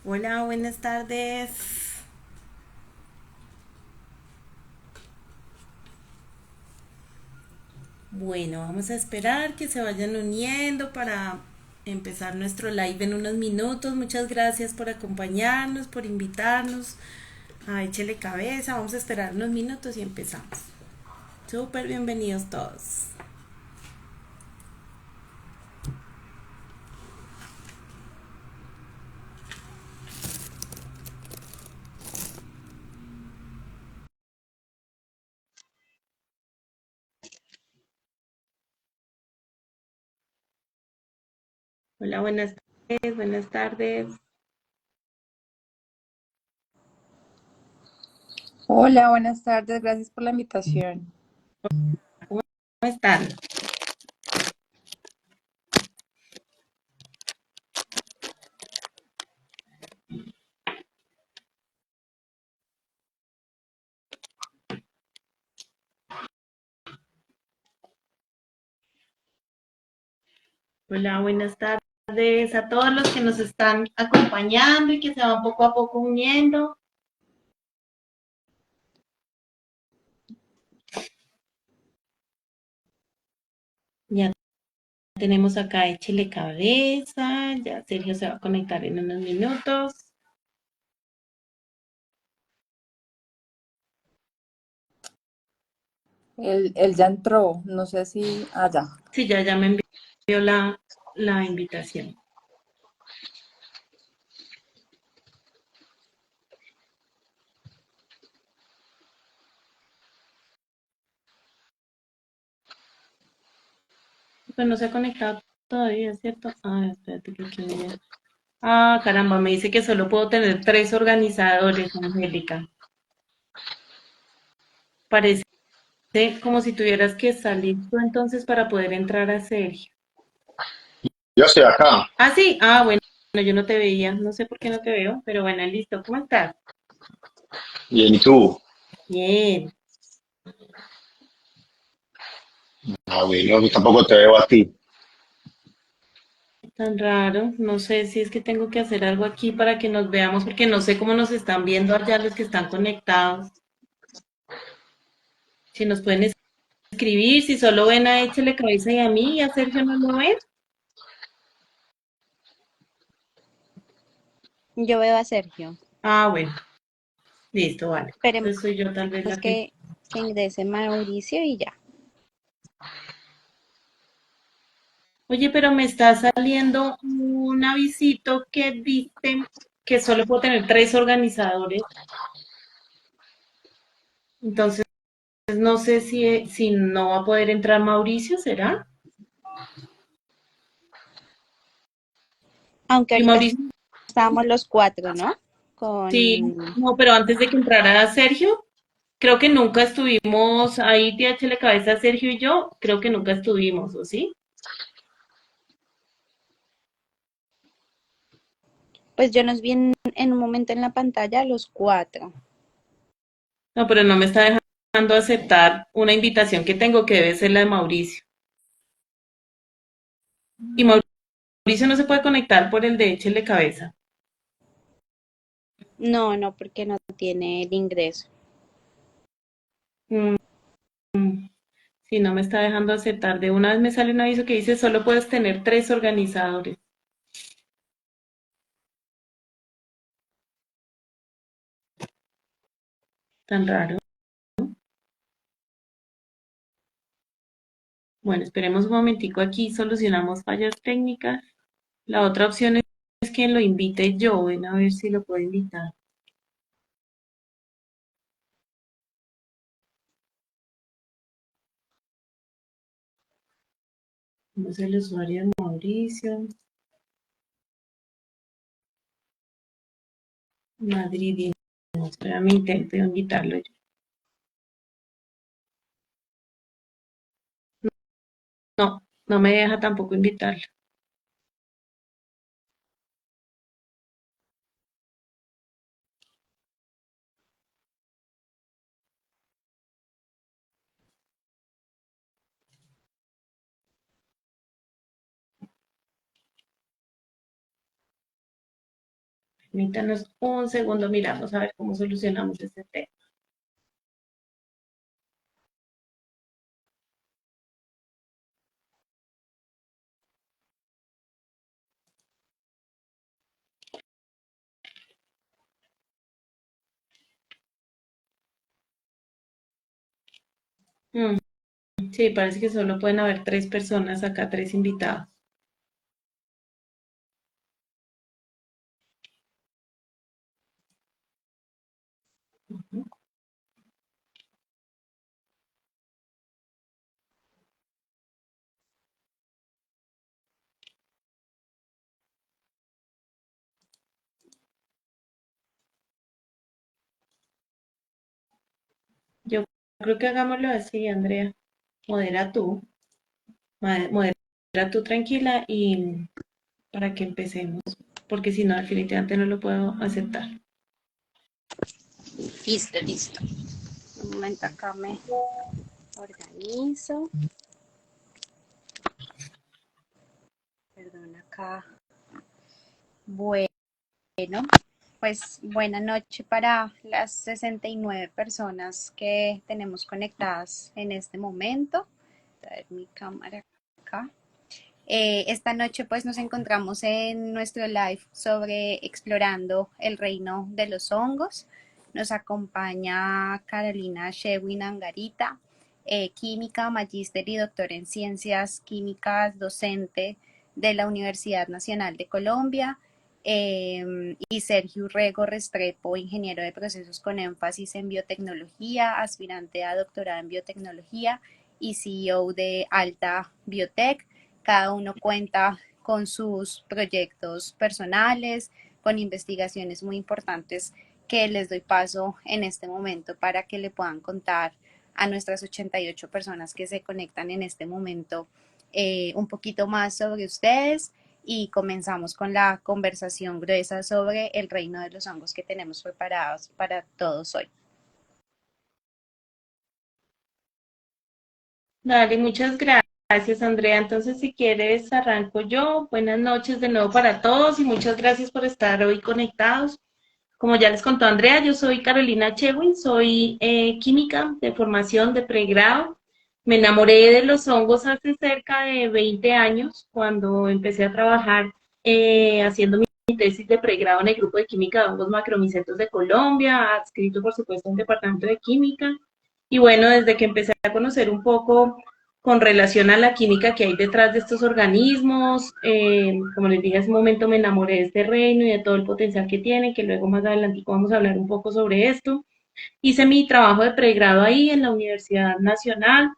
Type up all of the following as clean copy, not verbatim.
Hola, buenas tardes. Bueno, vamos a esperar que se vayan uniendo para empezar nuestro live en unos minutos. Muchas gracias por acompañarnos, por invitarnos a Échele Cabeza. Vamos a esperar unos minutos y empezamos. Súper bienvenidos todos. Hola, buenas tardes, buenas tardes. Hola, buenas tardes, gracias por la invitación. ¿Cómo están? Hola, buenas tardes a todos los que nos están acompañando y que se van poco a poco uniendo. Ya tenemos acá Échele Cabeza, ya Sergio se va a conectar en unos minutos. Él ya entró, no sé si allá. Sí, ya me envió la invitación. Pues no se ha conectado todavía, ¿cierto? Ah, espérate que aquí me... Ah, caramba, me dice que solo puedo tener 3 organizadores, Angélica. Parece como si tuvieras que salir tú entonces para poder entrar a Sergio. Yo estoy acá. Ah, sí, ah, bueno, yo no te veía, no sé por qué no te veo, pero bueno, listo, ¿cómo estás? Bien, ¿y tú? Bien. Ah, bueno, yo tampoco te veo a ti. Tan raro, no sé si es que tengo que hacer algo aquí para que nos veamos, porque no sé cómo nos están viendo allá los que están conectados. Si nos pueden escribir, si solo ven a Échele Cabeza y a mí y a Sergio no lo ven. Yo veo a Sergio. Ah, bueno, listo, vale. Esperemos Entonces soy yo tal vez la que... que ingrese Mauricio y ya. Oye, pero me está saliendo un avisito que dice que solo puedo tener 3 organizadores. Entonces no sé si no va a poder entrar Mauricio, ¿será? Aunque Y ahorita Mauricio, estábamos los cuatro, ¿no? sí, Con... no, pero antes de que entrara Sergio, creo que nunca estuvimos ahí, tía Chele Cabeza, Sergio y yo, creo que nunca estuvimos, ¿o sí? Pues yo nos vi en un momento en la pantalla los cuatro. No, pero no me está dejando aceptar una invitación que tengo que debe ser la de Mauricio. Y Mauricio no se puede conectar por el de Échele Cabeza. No, no, porque no tiene el ingreso. Mm, si no me está dejando aceptar, de una vez me sale un aviso que dice solo puedes tener 3 organizadores. Tan raro. Bueno, esperemos un momentico aquí, solucionamos fallas técnicas. La otra opción es que lo invite yo, ven a ver si lo puedo invitar. ¿Cómo es el usuario de Mauricio? Madrid, espérame, intento invitarlo yo. No, no me deja tampoco invitarlo. Permítanos un segundo, miramos a ver cómo solucionamos este tema. Mm, sí, parece que solo pueden haber 3 personas acá, 3 invitados. Yo creo que hagámoslo así, Andrea. Modera tú, modera tú tranquila y para que empecemos, porque si no, definitivamente no lo puedo aceptar. Listo, listo. Un momento, acá me organizo. Perdón, acá. Bueno, pues buena noche para las 69 personas que tenemos conectadas en este momento. Voy a ver mi cámara acá. Esta noche pues nos encontramos en nuestro live sobre explorando el reino de los hongos. Nos acompaña Carolina Shewin Angarita, química, magíster y doctor en ciencias químicas, docente de la Universidad Nacional de Colombia, y Sergio Rego Restrepo, ingeniero de procesos con énfasis en biotecnología, aspirante a doctorado en biotecnología y CEO de Alta Biotech. Cada uno cuenta con sus proyectos personales, con investigaciones muy importantes que les doy paso en este momento para que le puedan contar a nuestras 88 personas que se conectan en este momento un poquito más sobre ustedes, y comenzamos con la conversación gruesa sobre el reino de los hongos que tenemos preparados para todos hoy. Dale, muchas gracias, Andrea. Entonces, si quieres, arranco yo. Buenas noches de nuevo para todos y muchas gracias por estar hoy conectados. Como ya les contó Andrea, yo soy Carolina Chewin, soy química de formación de pregrado. Me enamoré de los hongos hace cerca de 20 años, cuando empecé a trabajar haciendo mi tesis de pregrado en el grupo de química de hongos macromicetos de Colombia, adscrito por supuesto a un departamento de química. Y bueno, desde que empecé a conocer un poco con relación a la química que hay detrás de estos organismos. Como les dije hace un momento, me enamoré de este reino y de todo el potencial que tiene, que luego más adelante vamos a hablar un poco sobre esto. Hice mi trabajo de pregrado ahí en la Universidad Nacional.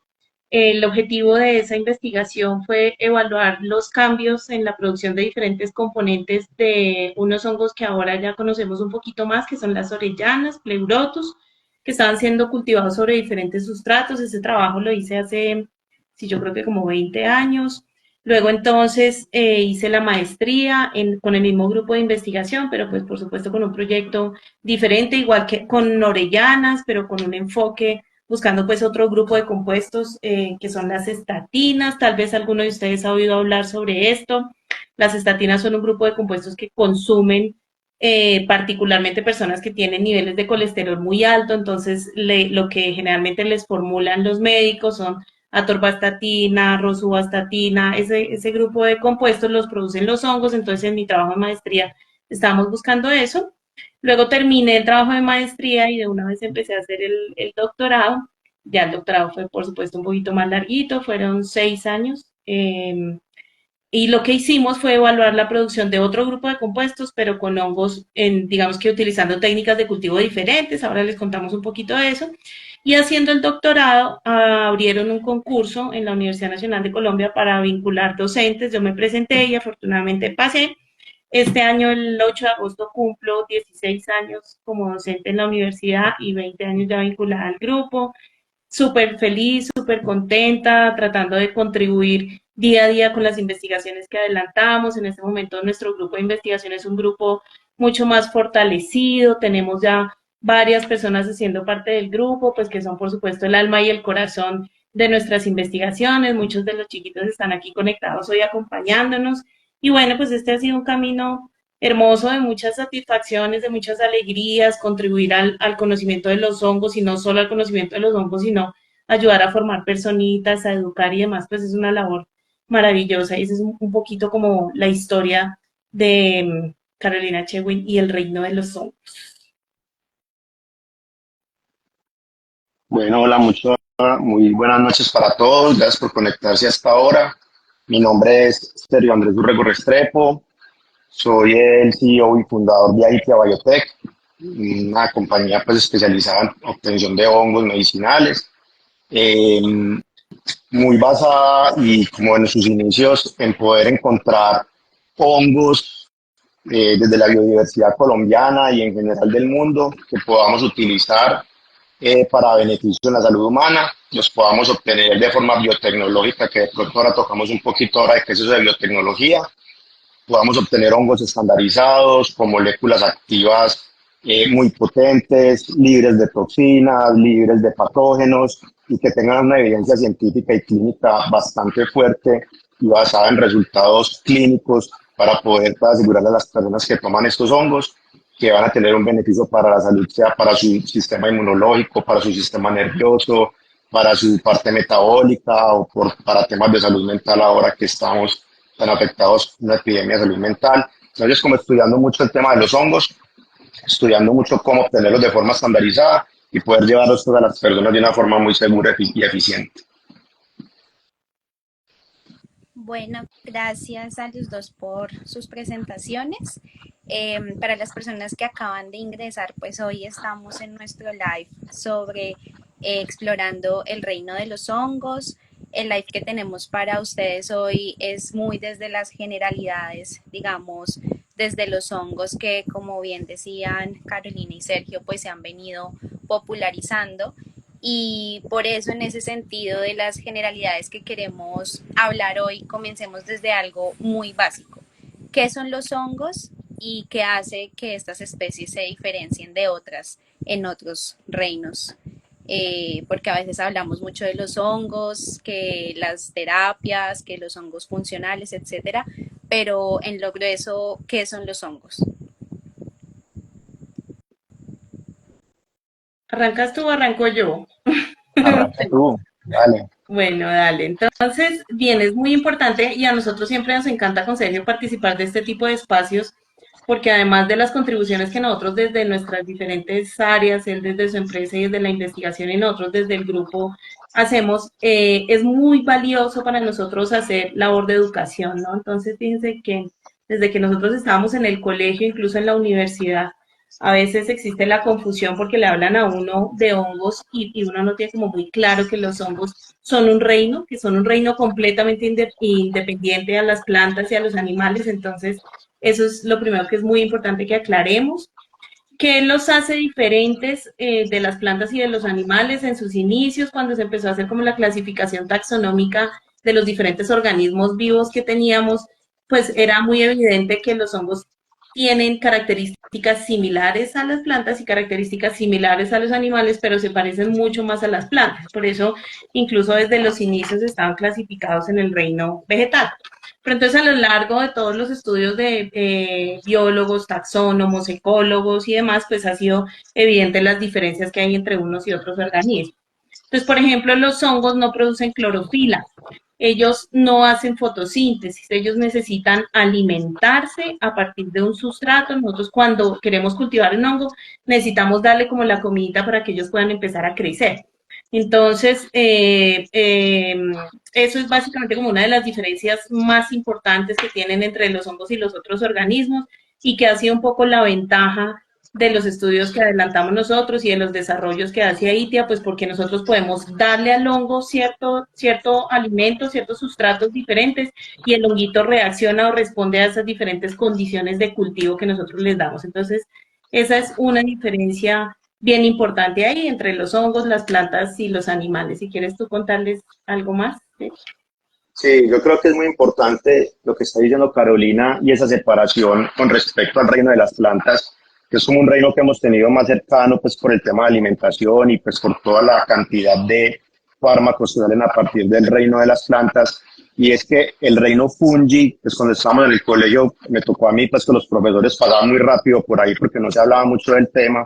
El objetivo de esa investigación fue evaluar los cambios en la producción de diferentes componentes de unos hongos que ahora ya conocemos un poquito más, que son las orellanas, pleurotus, que estaban siendo cultivados sobre diferentes sustratos. Ese trabajo lo hice hace, sí, yo creo que como 20 años. Luego entonces hice la maestría con el mismo grupo de investigación, pero pues por supuesto con un proyecto diferente, igual que con orellanas, pero con un enfoque buscando pues otro grupo de compuestos que son las estatinas. Tal vez alguno de ustedes ha oído hablar sobre esto. Las estatinas son un grupo de compuestos que consumen particularmente personas que tienen niveles de colesterol muy alto. Entonces lo que generalmente les formulan los médicos son atorvastatina, rosuvastatina. Ese grupo de compuestos los producen los hongos. Entonces en mi trabajo de maestría estábamos buscando eso. Luego terminé el trabajo de maestría y de una vez empecé a hacer el doctorado. Ya el doctorado fue, por supuesto, un poquito más larguito, fueron 6 años. Y lo que hicimos fue evaluar la producción de otro grupo de compuestos, pero con hongos, digamos que utilizando técnicas de cultivo diferentes. Ahora les contamos un poquito de eso. Y haciendo el doctorado, abrieron un concurso en la Universidad Nacional de Colombia para vincular docentes. Yo me presenté y afortunadamente pasé. Este año, el 8 de agosto, cumplo 16 años como docente en la universidad y 20 años ya vinculada al grupo. Súper feliz, súper contenta, tratando de contribuir día a día con las investigaciones que adelantamos. En este momento nuestro grupo de investigación es un grupo mucho más fortalecido. Tenemos ya varias personas haciendo parte del grupo, pues que son por supuesto el alma y el corazón de nuestras investigaciones. Muchos de los chiquitos están aquí conectados hoy acompañándonos. Y bueno, pues este ha sido un camino hermoso, de muchas satisfacciones, de muchas alegrías, contribuir al conocimiento de los hongos y no solo al conocimiento de los hongos, sino ayudar a formar personitas, a educar y demás, pues es una labor maravillosa y esa es un poquito como la historia de Carolina Chewin y el reino de los hongos. Bueno, hola, muy buenas noches para todos. Gracias por conectarse hasta ahora. Mi nombre es Sergio Andrés Urrego Restrepo. Soy el CEO y fundador de Aitia Biotech, una compañía pues especializada en obtención de hongos medicinales, eh, muy basada y como en sus inicios en poder encontrar hongos desde la biodiversidad colombiana y en general del mundo que podamos utilizar para beneficio de la salud humana, los podamos obtener de forma biotecnológica, que de pronto ahora tocamos un poquito ahora de qué es eso de biotecnología, podamos obtener hongos estandarizados con moléculas activas muy potentes, libres de toxinas, libres de patógenos y que tengan una evidencia científica y clínica bastante fuerte y basada en resultados clínicos para poder asegurarle a las personas que toman estos hongos que van a tener un beneficio para la salud, sea para su sistema inmunológico, para su sistema nervioso, para su parte metabólica o para temas de salud mental ahora que estamos tan afectados por una epidemia de salud mental. Entonces, como estudiando mucho el tema de los hongos, estudiando mucho cómo obtenerlos de forma estandarizada y poder llevarlos a las personas de una forma muy segura y eficiente. Bueno, gracias a los dos por sus presentaciones. Para las personas que acaban de ingresar, pues hoy estamos en nuestro live sobre explorando el reino de los hongos. El live que tenemos para ustedes hoy es muy desde las generalidades, digamos, desde los hongos que, como bien decían Carolina y Sergio, pues se han venido popularizando y por eso en ese sentido de las generalidades que queremos hablar hoy, comencemos desde algo muy básico. ¿Qué son los hongos y qué hace que estas especies se diferencien de otras en otros reinos? Porque a veces hablamos mucho de los hongos, que las terapias, que los hongos funcionales, etcétera, pero en lo grueso, ¿qué son los hongos? ¿Arrancas tú o arranco yo? Arranca tú, dale. Bueno, dale. Entonces, bien, es muy importante y a nosotros siempre nos encanta con Sergio participar de este tipo de espacios porque además de las contribuciones que nosotros desde nuestras diferentes áreas, él desde su empresa y desde la investigación y nosotros desde el grupo hacemos, es muy valioso para nosotros hacer labor de educación, ¿no? Entonces, fíjense que desde que nosotros estábamos en el colegio, incluso en la universidad, a veces existe la confusión porque le hablan a uno de hongos y uno no tiene como muy claro que los hongos son un reino, que son un reino completamente independiente a las plantas y a los animales. Entonces, eso es lo primero que es muy importante que aclaremos. ¿Qué los hace diferentes de las plantas y de los animales en sus inicios, cuando se empezó a hacer como la clasificación taxonómica de los diferentes organismos vivos que teníamos? Pues era muy evidente que los hongos tienen características similares a las plantas y características similares a los animales, pero se parecen mucho más a las plantas. Por eso, incluso desde los inicios estaban clasificados en el reino vegetal. Pero entonces a lo largo de todos los estudios de biólogos, taxónomos, ecólogos y demás, pues ha sido evidente las diferencias que hay entre unos y otros organismos. Entonces, por ejemplo, los hongos no producen clorofila, ellos no hacen fotosíntesis, ellos necesitan alimentarse a partir de un sustrato. Nosotros cuando queremos cultivar un hongo necesitamos darle como la comidita para que ellos puedan empezar a crecer. Entonces, eso es básicamente como una de las diferencias más importantes que tienen entre los hongos y los otros organismos y que ha sido un poco la ventaja de los estudios que adelantamos nosotros y de los desarrollos que hace ITIA, pues porque nosotros podemos darle al hongo cierto alimento, ciertos sustratos diferentes y el honguito reacciona o responde a esas diferentes condiciones de cultivo que nosotros les damos. Entonces, esa es una diferencia bien importante ahí entre los hongos, las plantas y los animales. Si quieres tú contarles algo más. ¿Sí? Sí, yo creo que es muy importante lo que está diciendo Carolina y esa separación con respecto al reino de las plantas, que es como un reino que hemos tenido más cercano pues por el tema de alimentación y pues por toda la cantidad de fármacos que salen a partir del reino de las plantas. y es que el reino fungi, pues cuando estábamos en el colegio, me tocó a mí, pues que los profesores pasaban muy rápido por ahí porque no se hablaba mucho del tema,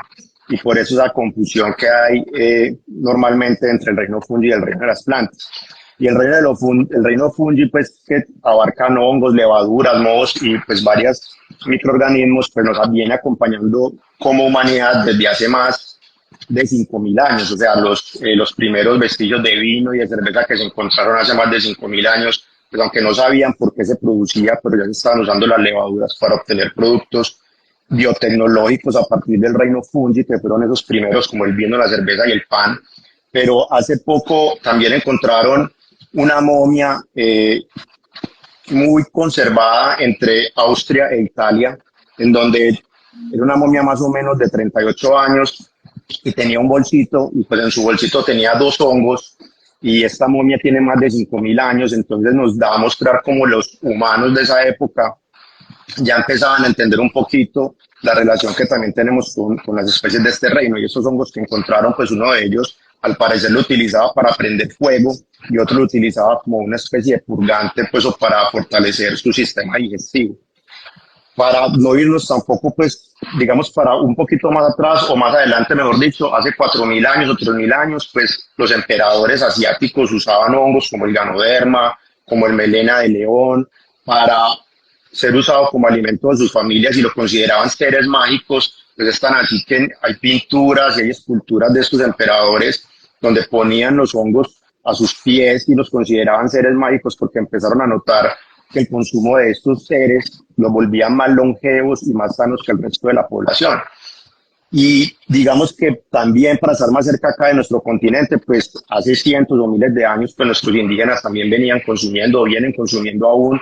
y por eso esa confusión que hay normalmente entre el reino fungi y el reino de las plantas. Y el reino fungi, pues que abarcan hongos, levaduras, mohos y pues varios microorganismos, pues nos viene acompañando como humanidad desde hace más de 5.000 años, o sea, los primeros vestigios de vino y de cerveza que se encontraron hace más de 5.000 años, pues aunque no sabían por qué se producía, pero ya se estaban usando las levaduras para obtener productos biotecnológicos a partir del reino fungi, que fueron esos primeros como el vino, la cerveza y el pan. Pero hace poco también encontraron una momia muy conservada entre Austria e Italia, en donde era una momia más o menos de 38 años y tenía un bolsito, y pues en su bolsito tenía dos hongos, y esta momia tiene más de 5.000 años, entonces nos da a mostrar cómo los humanos de esa época ya empezaban a entender un poquito la relación que también tenemos con las especies de este reino, y estos hongos que encontraron, pues uno de ellos al parecer lo utilizaba para prender fuego y otro lo utilizaba como una especie de purgante, pues o para fortalecer su sistema digestivo. Para no irnos tampoco, pues, digamos, para un poquito más atrás o más adelante, mejor dicho, hace 4.000 años o 3.000 años, pues los emperadores asiáticos usaban hongos como el ganoderma, como el melena de león, para ser usado como alimento de sus familias, y lo consideraban seres mágicos. Pues es tan así que hay pinturas y hay esculturas de estos emperadores donde ponían los hongos a sus pies y los consideraban seres mágicos porque empezaron a notar que el consumo de estos seres los volvían más longevos y más sanos que el resto de la población. Y digamos que también, para estar más cerca acá de nuestro continente, pues hace cientos o miles de años, pues nuestros indígenas también venían consumiendo o vienen consumiendo aún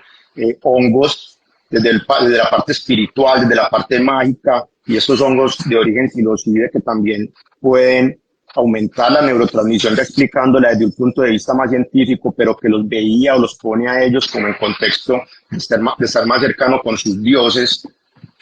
hongos desde la parte espiritual, desde la parte mágica, y estos hongos de origen psilocibe que también pueden aumentar la neurotransmisión, ya explicándola desde un punto de vista más científico, pero que los veía o los pone a ellos como en contexto de estar más cercano con sus dioses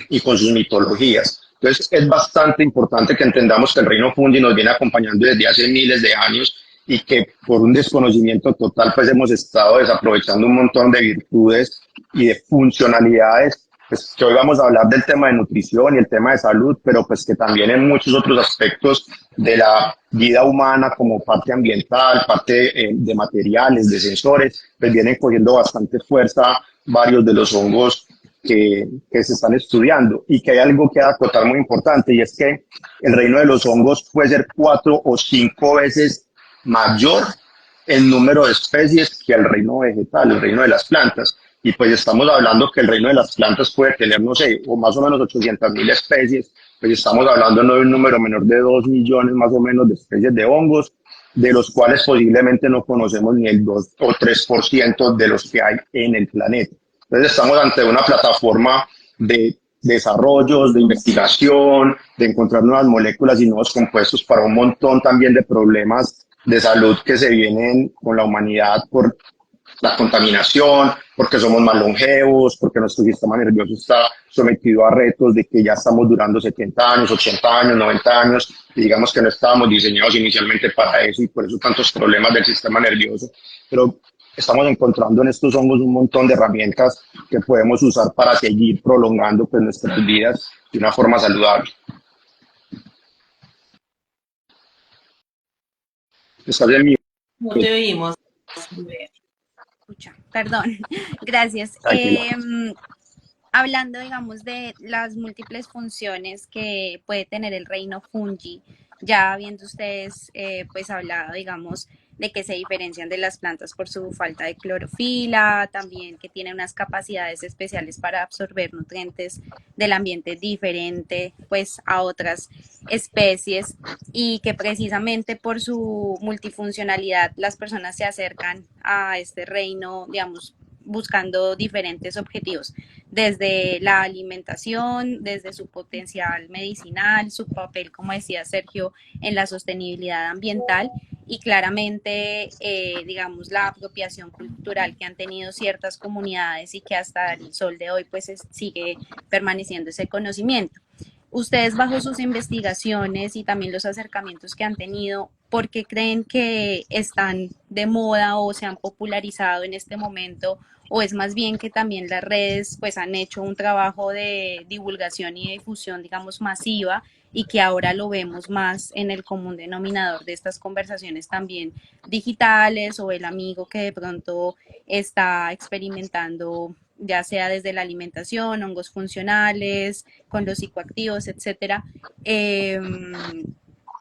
y con sus mitologías. Entonces es bastante importante que entendamos que el reino fungi nos viene acompañando desde hace miles de años, y que por un desconocimiento total pues hemos estado desaprovechando un montón de virtudes y de funcionalidades, pues que hoy vamos a hablar del tema de nutrición y el tema de salud, pero pues que también en muchos otros aspectos de la vida humana, como parte ambiental, parte de materiales, de sensores, pues vienen cogiendo bastante fuerza varios de los hongos que se están estudiando. Y que hay algo que acotar muy importante, y es que el reino de los hongos puede ser 4 o 5 veces mayor en número de especies que el reino vegetal, el reino de las plantas. Y pues estamos hablando que el reino de las plantas puede tener, no sé, o más o menos 800.000 especies, pues estamos hablando no de un número menor de 2 millones más o menos de especies de hongos, de los cuales posiblemente no conocemos ni el 2 o 3% de los que hay en el planeta. Entonces estamos ante una plataforma de desarrollos, de investigación, de encontrar nuevas moléculas y nuevos compuestos para un montón también de problemas de salud que se vienen con la humanidad por la contaminación, porque somos más longevos, porque nuestro sistema nervioso está sometido a retos de que ya estamos durando 70 años, 80 años, 90 años, y digamos que no estábamos diseñados inicialmente para eso, y por eso tantos problemas del sistema nervioso. Pero estamos encontrando en estos hongos un montón de herramientas que podemos usar para seguir prolongando pues, nuestras vidas de una forma saludable. ¿Estás en mi? No te oímos. Escucha, perdón, gracias. Tranquila. Hablando, digamos, de las múltiples funciones que puede tener el reino fungi, ya habiendo ustedes pues hablado, digamos, de que se diferencian de las plantas por su falta de clorofila, también que tienen unas capacidades especiales para absorber nutrientes del ambiente diferente pues a otras especies, y que precisamente por su multifuncionalidad las personas se acercan a este reino, digamos, buscando diferentes objetivos, desde la alimentación, desde su potencial medicinal, su papel, como decía Sergio, en la sostenibilidad ambiental, y claramente, digamos, la apropiación cultural que han tenido ciertas comunidades y que hasta el sol de hoy pues sigue permaneciendo ese conocimiento. ustedes bajo sus investigaciones y también los acercamientos que han tenido, ¿por qué creen que están de moda o se han popularizado en este momento? ¿O es más bien que también las redes pues han hecho un trabajo de divulgación y de difusión, digamos, masiva y que ahora lo vemos más en el común denominador de estas conversaciones también digitales o el amigo que de pronto está experimentando ya sea desde la alimentación, hongos funcionales, con los psicoactivos, etcétera? Eh,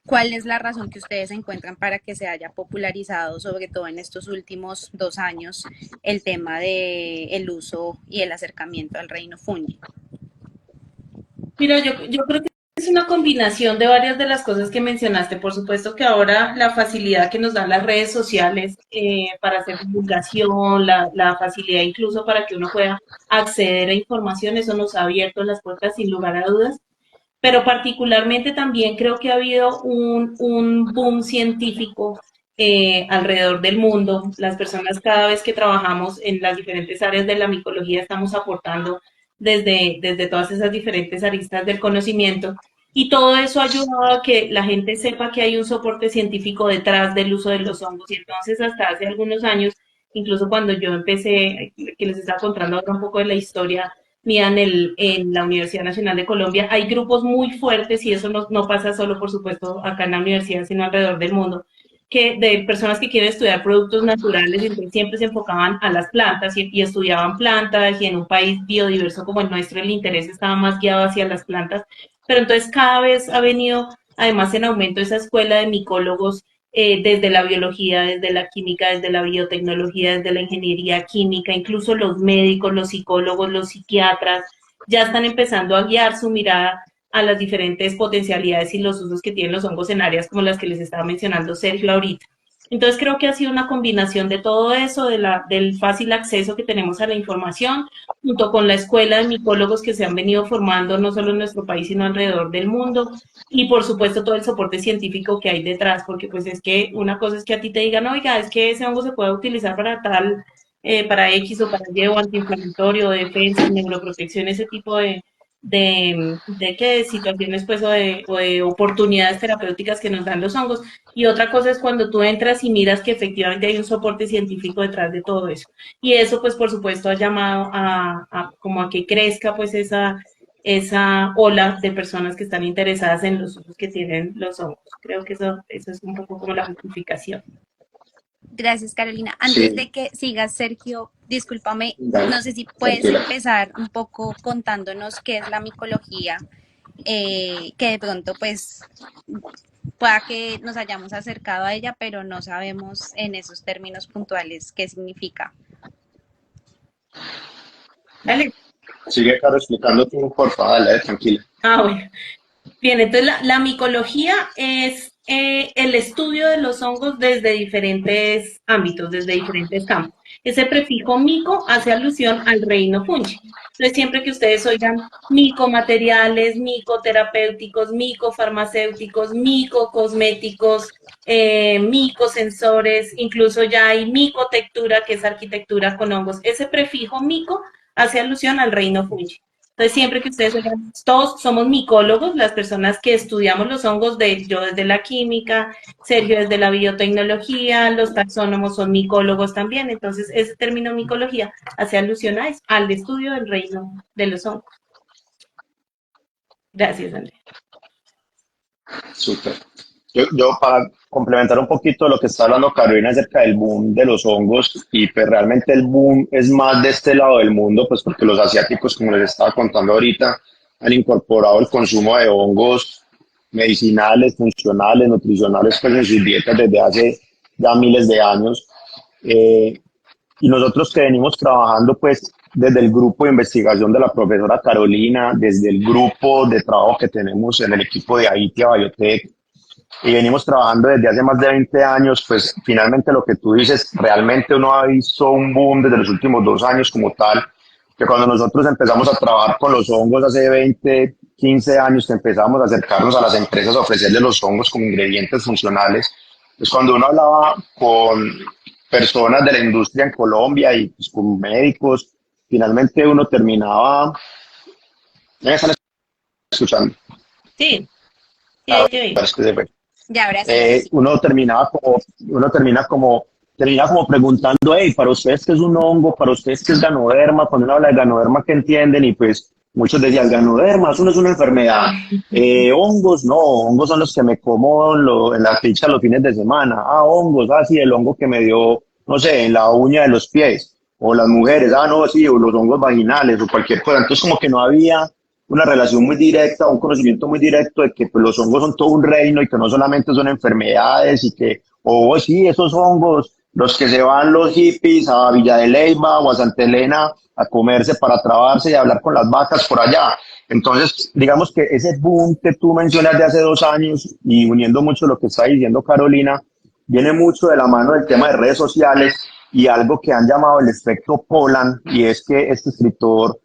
¿Cuál es la razón que ustedes encuentran para que se haya popularizado, sobre todo en estos últimos 2 años, el tema de el uso y el acercamiento al reino fungi? Mira, yo creo que es una combinación de varias de las cosas que mencionaste. Por supuesto que ahora la facilidad que nos dan las redes sociales para hacer divulgación, la facilidad incluso para que uno pueda acceder a información, eso nos ha abierto las puertas sin lugar a dudas. Pero particularmente también creo que ha habido un boom científico alrededor del mundo. Las personas cada vez que trabajamos en las diferentes áreas de la micología estamos aportando desde todas esas diferentes aristas del conocimiento. Y todo eso ha ayudado a que la gente sepa que hay un soporte científico detrás del uso de los hongos. Y entonces hasta hace algunos años, incluso cuando yo empecé, que les estaba contando ahora un poco de la historia mía en la Universidad Nacional de Colombia, hay grupos muy fuertes y eso no pasa solo, por supuesto, acá en la universidad, sino alrededor del mundo, que de personas que quieren estudiar productos naturales y entonces siempre se enfocaban a las plantas y estudiaban plantas y en un país biodiverso como el nuestro el interés estaba más guiado hacia las plantas, pero entonces cada vez ha venido además en aumento esa escuela de micólogos desde la biología, desde la química, desde la biotecnología, desde la ingeniería química, incluso los médicos, los psicólogos, los psiquiatras, ya están empezando a guiar su mirada a las diferentes potencialidades y los usos que tienen los hongos en áreas como las que les estaba mencionando Sergio ahorita. Entonces creo que ha sido una combinación de todo eso, del fácil acceso que tenemos a la información, junto con la escuela de micólogos que se han venido formando no solo en nuestro país, sino alrededor del mundo, y por supuesto todo el soporte científico que hay detrás, porque pues es que una cosa es que a ti te digan, oiga, es que ese hongo se puede utilizar para tal, para X o para Y, o antiinflamatorio, defensa, neuroprotección, ese tipo de situaciones pues o de oportunidades terapéuticas que nos dan los hongos. Y otra cosa es cuando tú entras y miras que efectivamente hay un soporte científico detrás de todo eso. Y eso pues por supuesto ha llamado como a que crezca pues esa ola de personas que están interesadas en los usos que tienen los hongos. Creo que eso es un poco como la justificación. Gracias, Carolina. Antes Sí, de que sigas, Sergio, discúlpame, dale, no sé si puedes tranquila. empezar un poco contándonos qué es la micología, que de pronto pues pueda que nos hayamos acercado a ella, pero no sabemos en esos términos puntuales qué significa. Dale. Sigue, Caro, explicando tú, por favor, dale, tranquila. Bueno. Bien, entonces la micología es el estudio de los hongos desde diferentes ámbitos, desde diferentes campos. Ese prefijo mico hace alusión al reino fungi. Entonces, siempre que ustedes oigan micomateriales, micoterapéuticos, micofarmacéuticos, micocosméticos, micosensores, incluso ya hay micotectura, que es arquitectura con hongos. Ese prefijo mico hace alusión al reino fungi. Entonces, siempre que ustedes oigan, todos somos micólogos, las personas que estudiamos los hongos, yo desde la química, Sergio desde la biotecnología, los taxónomos son micólogos también. Entonces, ese término micología hace alusión a eso, al estudio del reino de los hongos. Gracias, Andrés. Súper. Yo para complementar un poquito lo que está hablando Carolina acerca del boom de los hongos, y pues realmente el boom es más de este lado del mundo, pues porque los asiáticos, como les estaba contando ahorita, han incorporado el consumo de hongos medicinales, funcionales, nutricionales, pues en sus dietas desde hace ya miles de años. Eh, y nosotros que venimos trabajando pues desde el grupo de investigación de la profesora Carolina, desde el grupo de trabajo que tenemos en el equipo de Aitia Biotech, y venimos trabajando desde hace más de 20 años, pues finalmente lo que tú dices, realmente uno ha visto un boom desde los últimos 2 años como tal, que cuando nosotros empezamos a trabajar con los hongos hace 20, 15 años, que empezamos a acercarnos a las empresas a ofrecerles los hongos como ingredientes funcionales, pues cuando uno hablaba con personas de la industria en Colombia y pues, con médicos, finalmente uno terminaba, ¿me están escuchando? Sí, sí, ahí te oigo. Parece que se fue. Ya, ahora sí, ahora sí. Uno termina como preguntando, hey, para ustedes qué es un hongo, para ustedes qué es ganoderma, cuando uno habla de ganoderma, ¿qué entienden? Y pues muchos decían, ganoderma, eso no es una enfermedad. Hongos, no, hongos son los que me como en la ficha los fines de semana. Ah, hongos, ah, sí, el hongo que me dio, no sé, en la uña de los pies. O las mujeres, ah, no, sí, o los hongos vaginales o cualquier cosa. Entonces como que no había una relación muy directa, un conocimiento muy directo de que pues, los hongos son todo un reino y que no solamente son enfermedades y que, oh sí, esos hongos, los que se van los hippies a Villa de Leyva o a Santa Elena a comerse para trabarse y hablar con las vacas por allá. Entonces, digamos que ese boom que tú mencionas de hace 2 años y uniendo mucho lo que está diciendo Carolina, viene mucho de la mano del tema de redes sociales y algo que han llamado el efecto Poland, y es que este escritor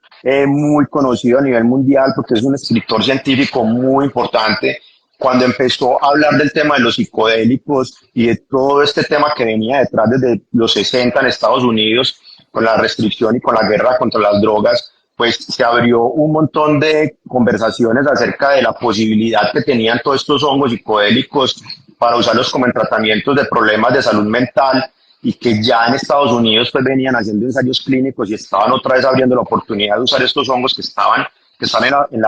muy conocido a nivel mundial porque es un escritor científico muy importante. Cuando empezó a hablar del tema de los psicodélicos y de todo este tema que venía detrás desde los 60 en Estados Unidos, con la restricción y con la guerra contra las drogas, pues se abrió un montón de conversaciones acerca de la posibilidad que tenían todos estos hongos psicodélicos para usarlos como en tratamientos de problemas de salud mental y que ya en Estados Unidos pues venían haciendo ensayos clínicos y estaban otra vez abriendo la oportunidad de usar estos hongos que están en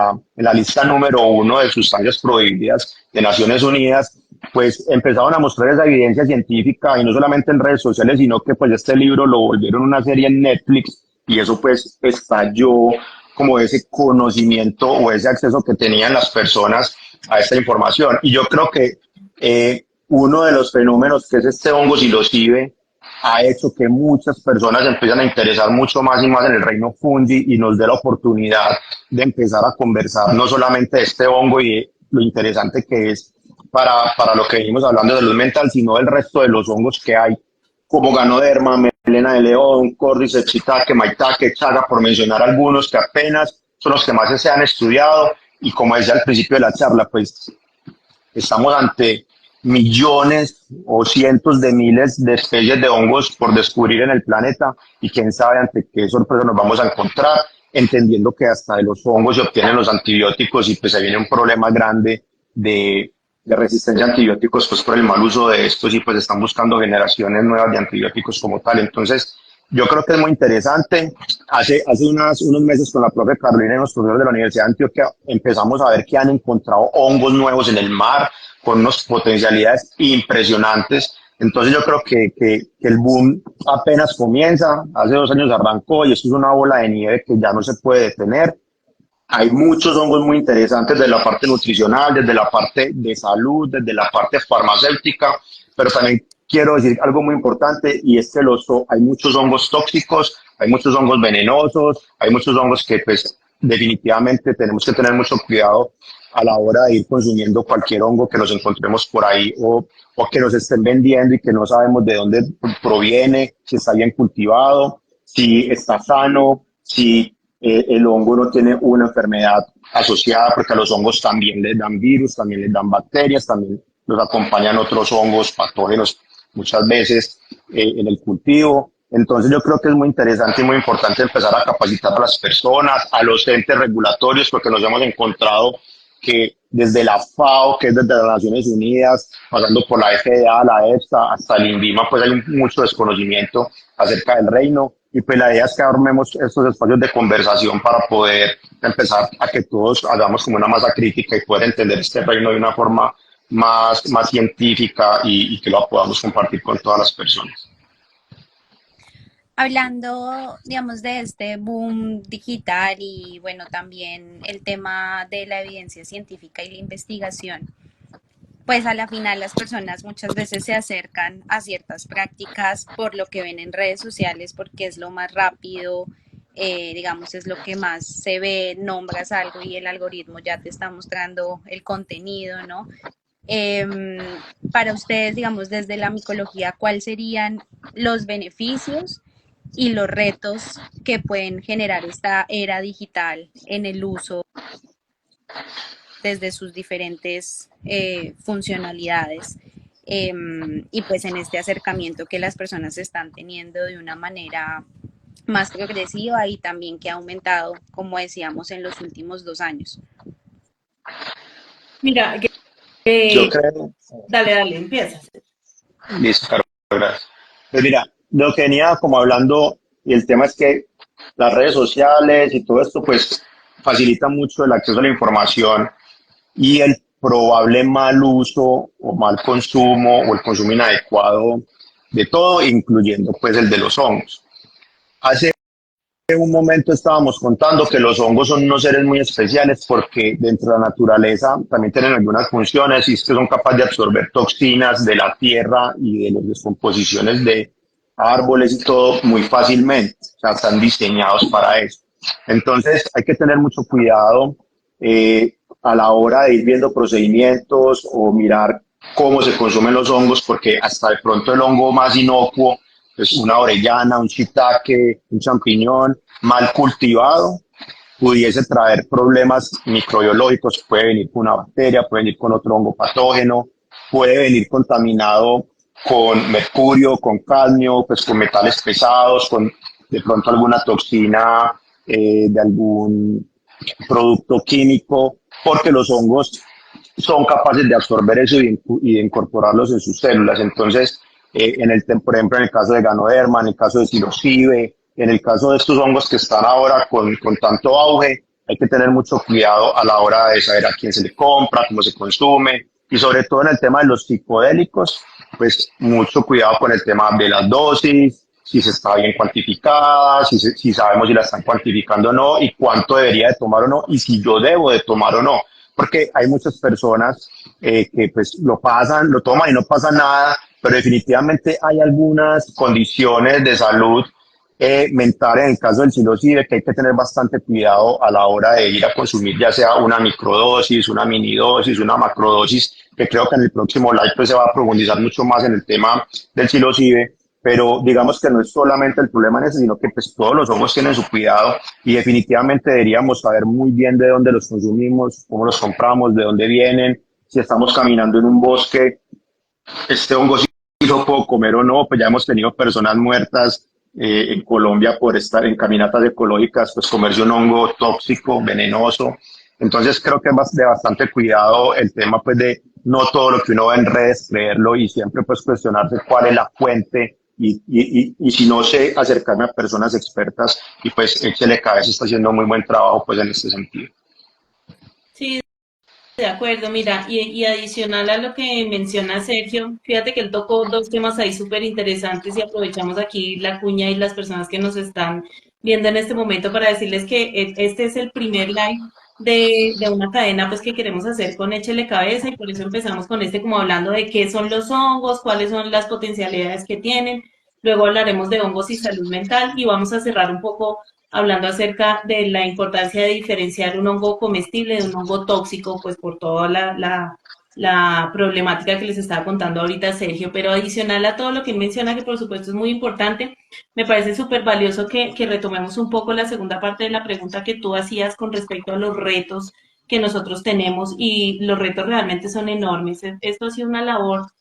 la lista número 1 de sustancias prohibidas de Naciones Unidas, pues empezaron a mostrar esa evidencia científica y no solamente en redes sociales, sino que pues este libro lo volvieron una serie en Netflix y eso pues estalló como ese conocimiento o ese acceso que tenían las personas a esta información. Y yo creo que uno de los fenómenos que es este hongo psilocibe ha hecho que muchas personas empiezan a interesar mucho más y más en el reino fungi y nos dé la oportunidad de empezar a conversar no solamente de este hongo y de lo interesante que es para lo que venimos hablando de salud mental, sino del resto de los hongos que hay, como Ganoderma, melena de león, Cordyceps, shiitake, maitake, chaga, por mencionar algunos que apenas son los que más se han estudiado. Y como decía al principio de la charla, pues estamos ante millones o cientos de miles de especies de hongos por descubrir en el planeta y quién sabe ante qué sorpresa nos vamos a encontrar, entendiendo que hasta de los hongos se obtienen los antibióticos y pues se viene un problema grande de resistencia a antibióticos pues por el mal uso de estos y pues están buscando generaciones nuevas de antibióticos como tal. Entonces, yo creo que es muy interesante. Hace unos meses con la profe Carolina y los profesores de la Universidad de Antioquia empezamos a ver que han encontrado hongos nuevos en el mar con unas potencialidades impresionantes. Entonces yo creo que el boom apenas comienza, hace 2 años arrancó y esto es una bola de nieve que ya no se puede detener. Hay muchos hongos muy interesantes desde la parte nutricional, desde la parte de salud, desde la parte farmacéutica, pero también quiero decir algo muy importante y es que hay muchos hongos tóxicos, hay muchos hongos venenosos, hay muchos hongos que pues definitivamente tenemos que tener mucho cuidado a la hora de ir consumiendo cualquier hongo que nos encontremos por ahí o que nos estén vendiendo y que no sabemos de dónde proviene, si está bien cultivado, si está sano, si el hongo no tiene una enfermedad asociada, porque a los hongos también les dan virus, también les dan bacterias, también los acompañan otros hongos patógenos muchas veces en el cultivo. Entonces yo creo que es muy interesante y muy importante empezar a capacitar a las personas, a los entes regulatorios, porque nos hemos encontrado que desde la FAO, que es desde las Naciones Unidas, pasando por la FDA, la EFSA, hasta el INVIMA, pues hay mucho desconocimiento acerca del reino. Y pues la idea es que armemos estos espacios de conversación para poder empezar a que todos hagamos como una masa crítica y poder entender este reino de una forma más científica y que lo podamos compartir con todas las personas. Hablando, digamos, de este boom digital y bueno, también el tema de la evidencia científica y la investigación, pues a la final las personas muchas veces se acercan a ciertas prácticas por lo que ven en redes sociales, porque es lo más rápido, digamos, es lo que más se ve, nombras algo y el algoritmo ya te está mostrando el contenido, ¿no? Para ustedes, digamos, desde la micología, ¿cuáles serían los beneficios y los retos que pueden generar esta era digital en el uso desde sus diferentes funcionalidades y pues en este acercamiento que las personas están teniendo de una manera más progresiva y también que ha aumentado, como decíamos, en los últimos 2 años? Mira, Yo que- creo, dale, empieza. listo, Carlos, gracias. Pues mira, lo que venía como hablando, y el tema es que las redes sociales y todo esto, pues facilitan mucho el acceso a la información y el probable mal uso o mal consumo o el consumo inadecuado de todo, incluyendo pues el de los hongos. Hace un momento estábamos contando que los hongos son unos seres muy especiales porque dentro de la naturaleza también tienen algunas funciones y es que son capaces de absorber toxinas de la tierra y de las descomposiciones de árboles y todo muy fácilmente. O sea, están diseñados para eso. Entonces hay que tener mucho cuidado a la hora de ir viendo procedimientos o mirar cómo se consumen los hongos porque hasta de pronto el hongo más inocuo pues una orellana, un shiitake, un champiñón mal cultivado pudiese traer problemas microbiológicos, puede venir con una bacteria, puede venir con otro hongo patógeno, puede venir contaminado con mercurio, con cadmio, pues con metales pesados, con de pronto alguna toxina de algún producto químico, porque los hongos son capaces de absorber eso y de incorporarlos en sus células. Entonces, por ejemplo, en el caso de Ganoderma, en el caso de Psilocibe, en el caso de estos hongos que están ahora con tanto auge, hay que tener mucho cuidado a la hora de saber a quién se le compra, cómo se consume y sobre todo en el tema de los psicodélicos, pues mucho cuidado con el tema de las dosis, si se está bien cuantificada, si sabemos si la están cuantificando o no y cuánto debería de tomar o no y si yo debo de tomar o no porque hay muchas personas que pues lo pasan, lo toman y no pasa nada, pero definitivamente hay algunas condiciones de salud mental en el caso del psilocibe que hay que tener bastante cuidado a la hora de ir a consumir ya sea una microdosis, una minidosis, una macrodosis, que creo que en el próximo live pues se va a profundizar mucho más en el tema del psilocibe, pero digamos que no es solamente el problema en ese, sino que pues todos los hongos tienen su cuidado y definitivamente deberíamos saber muy bien de dónde los consumimos, cómo los compramos, de dónde vienen, si estamos caminando en un bosque, este hongo sí lo puedo comer o no, pues ya hemos tenido personas muertas en Colombia por estar en caminatas ecológicas, pues comerse un hongo tóxico, venenoso. Entonces creo que es de bastante cuidado el tema pues de no todo lo que uno ve en redes creerlo y siempre pues cuestionarse cuál es la fuente y si no sé acercarme a personas expertas y pues échele cabeza está haciendo muy buen trabajo pues en este sentido. Sí, de acuerdo, mira, y adicional a lo que menciona Sergio, fíjate que él tocó dos temas ahí súper interesantes y aprovechamos aquí la cuña y las personas que nos están viendo en este momento para decirles que este es el primer live de una cadena pues que queremos hacer con Échele Cabeza y por eso empezamos con este como hablando de qué son los hongos, cuáles son las potencialidades que tienen, luego hablaremos de hongos y salud mental y vamos a cerrar un poco hablando acerca de la importancia de diferenciar un hongo comestible de un hongo tóxico, pues por toda la problemática que les estaba contando ahorita Sergio, pero adicional a todo lo que él menciona, que por supuesto es muy importante, me parece súper valioso que retomemos un poco la segunda parte de la pregunta que tú hacías con respecto a los retos que nosotros tenemos y los retos realmente son enormes. Esto ha sido una labor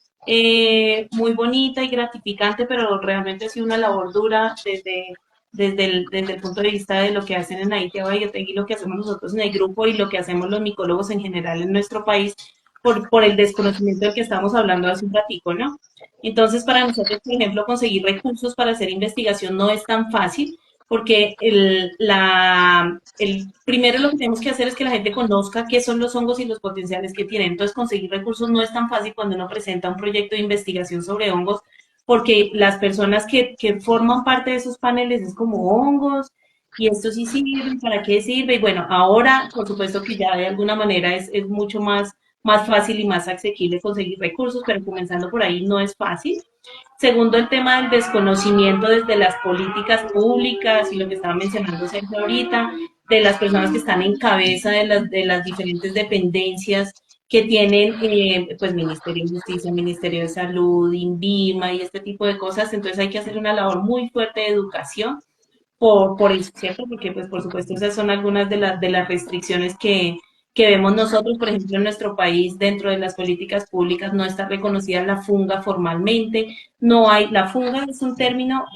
muy bonita y gratificante, pero realmente ha sido una labor dura desde el punto de vista de lo que hacen en Aitia Biotech y lo que hacemos nosotros en el grupo y lo que hacemos los micólogos en general en nuestro país por el desconocimiento del que estábamos hablando hace un ratico, ¿no? Entonces, para nosotros, por ejemplo, conseguir recursos para hacer investigación no es tan fácil porque primero lo que tenemos que hacer es que la gente conozca qué son los hongos y los potenciales que tienen. Entonces, conseguir recursos no es tan fácil cuando uno presenta un proyecto de investigación sobre hongos porque las personas que forman parte de esos paneles es como hongos, y esto sí sirve, ¿para qué sirve? Y bueno, ahora, por supuesto que ya de alguna manera es mucho más fácil y más asequible conseguir recursos, pero comenzando por ahí no es fácil. Segundo, el tema del desconocimiento desde las políticas públicas y lo que estaba mencionando Sergio ahorita, de las personas que están en cabeza de las diferentes dependencias que tienen, pues, Ministerio de Justicia, Ministerio de Salud, INVIMA y este tipo de cosas. Entonces hay que hacer una labor muy fuerte de educación por eso, ¿cierto? Porque, pues, por supuesto, esas son algunas de las restricciones que vemos nosotros, por ejemplo, en nuestro país, dentro de las políticas públicas, no está reconocida la funga formalmente, no hay, la funga es un término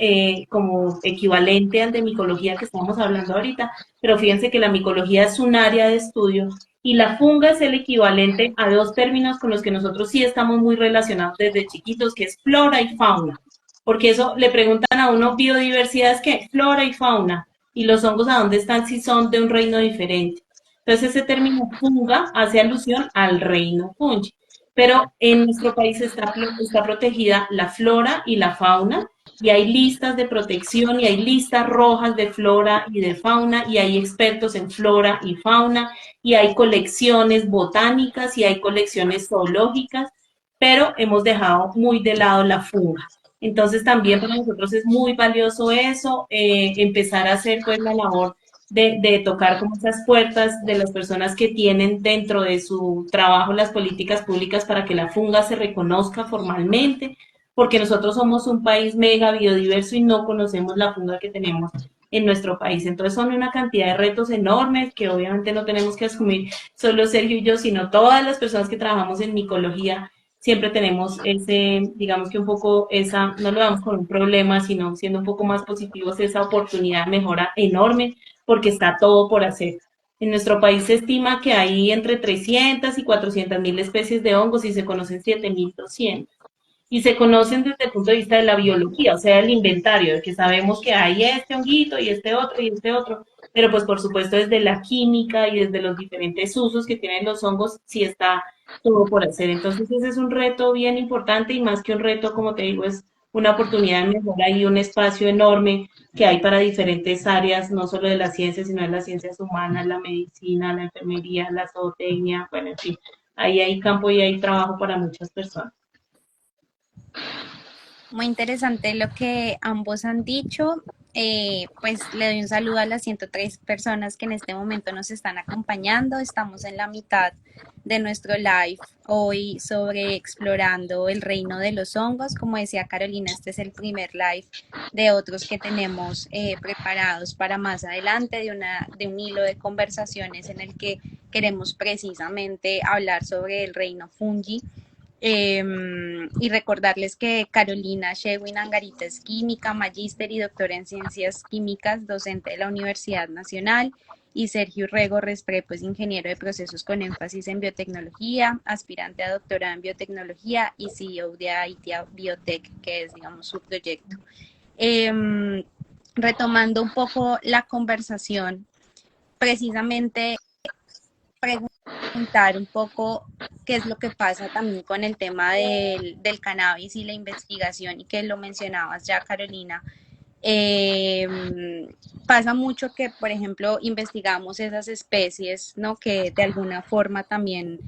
como equivalente al de micología que estamos hablando ahorita, pero fíjense que la micología es un área de estudio Y la funga es el equivalente a dos términos con los que nosotros sí estamos muy relacionados desde chiquitos, que es flora y fauna. Porque eso le preguntan a uno, biodiversidad es qué, flora y fauna. Y los hongos a dónde están si son de un reino diferente. Entonces ese término funga hace alusión al reino fungi. Pero en nuestro país está protegida la flora y la fauna, y hay listas de protección y hay listas rojas de flora y de fauna, y hay expertos en flora y fauna, y hay colecciones botánicas y hay colecciones zoológicas, pero hemos dejado muy de lado la funga. Entonces también para nosotros es muy valioso eso, empezar a hacer pues la labor de tocar como esas puertas de las personas que tienen dentro de su trabajo las políticas públicas para que la funga se reconozca formalmente, porque nosotros somos un país mega biodiverso y no conocemos la funga que tenemos en nuestro país. Entonces son una cantidad de retos enormes que obviamente no tenemos que asumir solo Sergio y yo, sino todas las personas que trabajamos en micología. Siempre tenemos ese, digamos que un poco esa, no lo damos con un problema, sino siendo un poco más positivos, esa oportunidad de mejora enorme, porque está todo por hacer. En nuestro país se estima que hay entre 300 y 400 mil especies de hongos y se conocen 7.200 y se conocen desde el punto de vista de la biología, o sea, el inventario, de que sabemos que hay este honguito y este otro, pero pues por supuesto desde la química y desde los diferentes usos que tienen los hongos, sí está todo por hacer. Entonces ese es un reto bien importante y más que un reto, como te digo, es una oportunidad de mejora y un espacio enorme que hay para diferentes áreas, no solo de las ciencias, sino de las ciencias humanas, la medicina, la enfermería, la zootecnia, bueno, en fin, ahí hay campo y hay trabajo para muchas personas. Muy interesante lo que ambos han dicho. Pues le doy un saludo a las 103 personas que en este momento nos están acompañando. Estamos en la mitad de nuestro live hoy sobre explorando el reino de los hongos. Como decía Carolina, este es el primer live de otros que tenemos preparados para más adelante, de un hilo de conversaciones en el que queremos precisamente hablar sobre el reino fungi. Y recordarles que Carolina Shewin Angarita es química, magíster y doctora en ciencias químicas, docente de la Universidad Nacional, y Sergio Rego Restrepo es ingeniero de procesos con énfasis en biotecnología, aspirante a doctorado en biotecnología y CEO de Aitia Biotech, que es, digamos, su proyecto. Retomando un poco la conversación, precisamente preguntar un poco qué es lo que pasa también con el tema del cannabis y la investigación, y que lo mencionabas ya, Carolina. Pasa mucho que, por ejemplo, investigamos esas especies, ¿no? Que de alguna forma también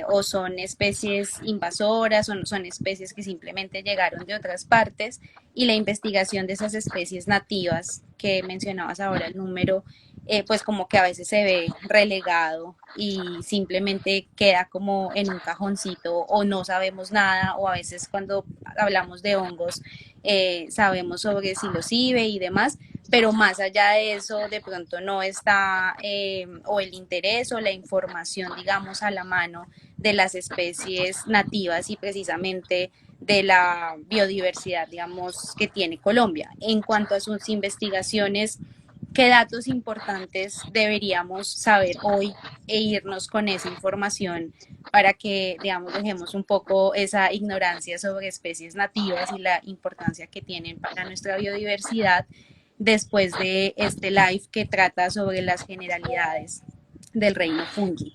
o son especies invasoras o son especies que simplemente llegaron de otras partes, y la investigación de esas especies nativas que mencionabas ahora, el número, pues como que a veces se ve relegado y simplemente queda como en un cajoncito o no sabemos nada, o a veces cuando hablamos de hongos sabemos sobre psilocibe y demás, pero más allá de eso de pronto no está o el interés o la información, digamos, a la mano de las especies nativas y precisamente de la biodiversidad, digamos, que tiene Colombia. En cuanto a sus investigaciones, ¿qué datos importantes deberíamos saber hoy e irnos con esa información para que, digamos, dejemos un poco esa ignorancia sobre especies nativas y la importancia que tienen para nuestra biodiversidad, después de este live que trata sobre las generalidades del reino fungi?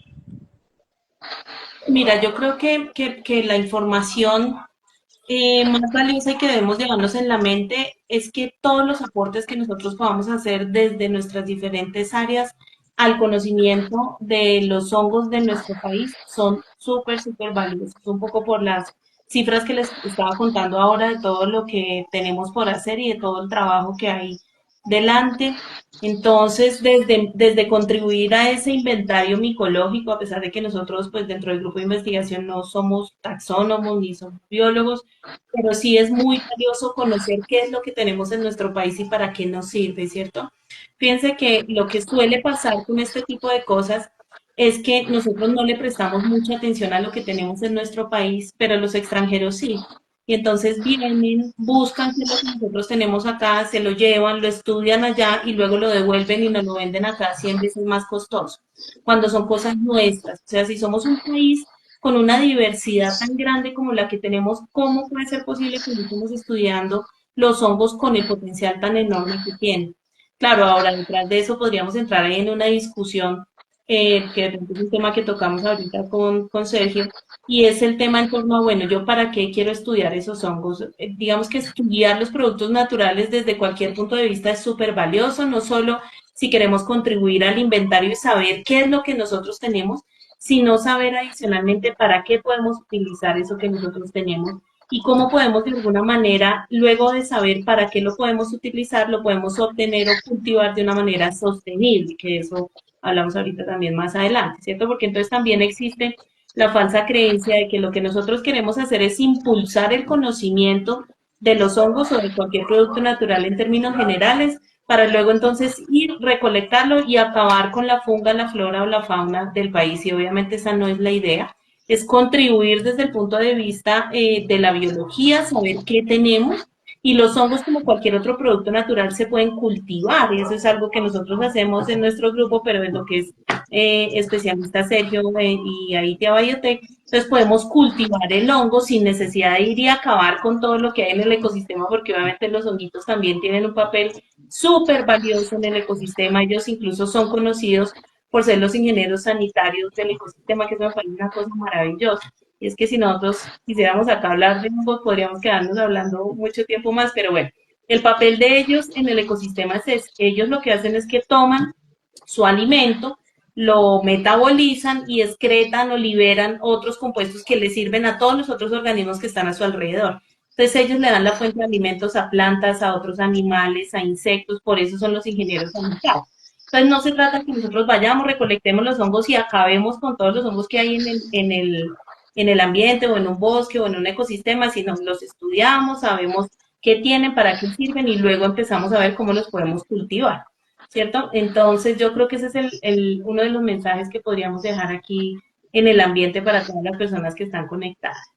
Mira, yo creo que la información más valiosa y que debemos llevarnos en la mente es que todos los aportes que nosotros podamos hacer desde nuestras diferentes áreas al conocimiento de los hongos de nuestro país son súper, súper valiosos. Un poco por las cifras que les estaba contando ahora de todo lo que tenemos por hacer y de todo el trabajo que hay delante. Entonces, desde contribuir a ese inventario micológico, a pesar de que nosotros, pues dentro del grupo de investigación no somos taxónomos ni somos biólogos, pero sí es muy valioso conocer qué es lo que tenemos en nuestro país y para qué nos sirve, ¿cierto? Fíjense que lo que suele pasar con este tipo de cosas es que nosotros no le prestamos mucha atención a lo que tenemos en nuestro país, pero los extranjeros sí. y entonces vienen, buscan qué es lo que nosotros tenemos acá, se lo llevan, lo estudian allá y luego lo devuelven y nos lo venden acá 100 veces más costoso, cuando son cosas nuestras. O sea, si somos un país con una diversidad tan grande como la que tenemos, ¿cómo puede ser posible que no estemos estudiando los hongos con el potencial tan enorme que tienen? Claro, ahora detrás de eso podríamos entrar ahí en una discusión, que de repente es un tema que tocamos ahorita con Sergio, y es el tema en torno a, bueno, yo para qué quiero estudiar esos hongos. Digamos que estudiar los productos naturales desde cualquier punto de vista es súper valioso, no solo si queremos contribuir al inventario y saber qué es lo que nosotros tenemos, sino saber adicionalmente para qué podemos utilizar eso que nosotros tenemos y cómo podemos de alguna manera, luego de saber para qué lo podemos utilizar, lo podemos obtener o cultivar de una manera sostenible, que eso hablamos ahorita también más adelante, ¿cierto? Porque entonces también existe la falsa creencia de que lo que nosotros queremos hacer es impulsar el conocimiento de los hongos o de cualquier producto natural en términos generales, para luego entonces ir, recolectarlo y acabar con la funga, la flora o la fauna del país. Y obviamente esa no es la idea, es contribuir desde el punto de vista de la biología, saber qué tenemos, y los hongos, como cualquier otro producto natural, se pueden cultivar, y eso es algo que nosotros hacemos en nuestro grupo, pero en lo que es especialista Sergio y Aitia Biotech, entonces podemos cultivar el hongo sin necesidad de ir y acabar con todo lo que hay en el ecosistema, porque obviamente los honguitos también tienen un papel súper valioso en el ecosistema, ellos incluso son conocidos por ser los ingenieros sanitarios del ecosistema, que eso me parece una cosa maravillosa. Y es que si nosotros quisiéramos acá hablar de hongos, podríamos quedarnos hablando mucho tiempo más, pero bueno, el papel de ellos en el ecosistema es ese. Ellos lo que hacen es que toman su alimento, lo metabolizan y excretan o liberan otros compuestos que les sirven a todos los otros organismos que están a su alrededor. Entonces ellos le dan la fuente de alimentos a plantas, a otros animales, a insectos, por eso son los ingenieros sanitarios. Entonces no se trata que nosotros vayamos, recolectemos los hongos y acabemos con todos los hongos que hay en el ambiente o en un bosque o en un ecosistema, sino los estudiamos, sabemos qué tienen, para qué sirven y luego empezamos a ver cómo los podemos cultivar, ¿cierto? Entonces yo creo que ese es uno de los mensajes que podríamos dejar aquí en el ambiente para todas las personas que están conectadas.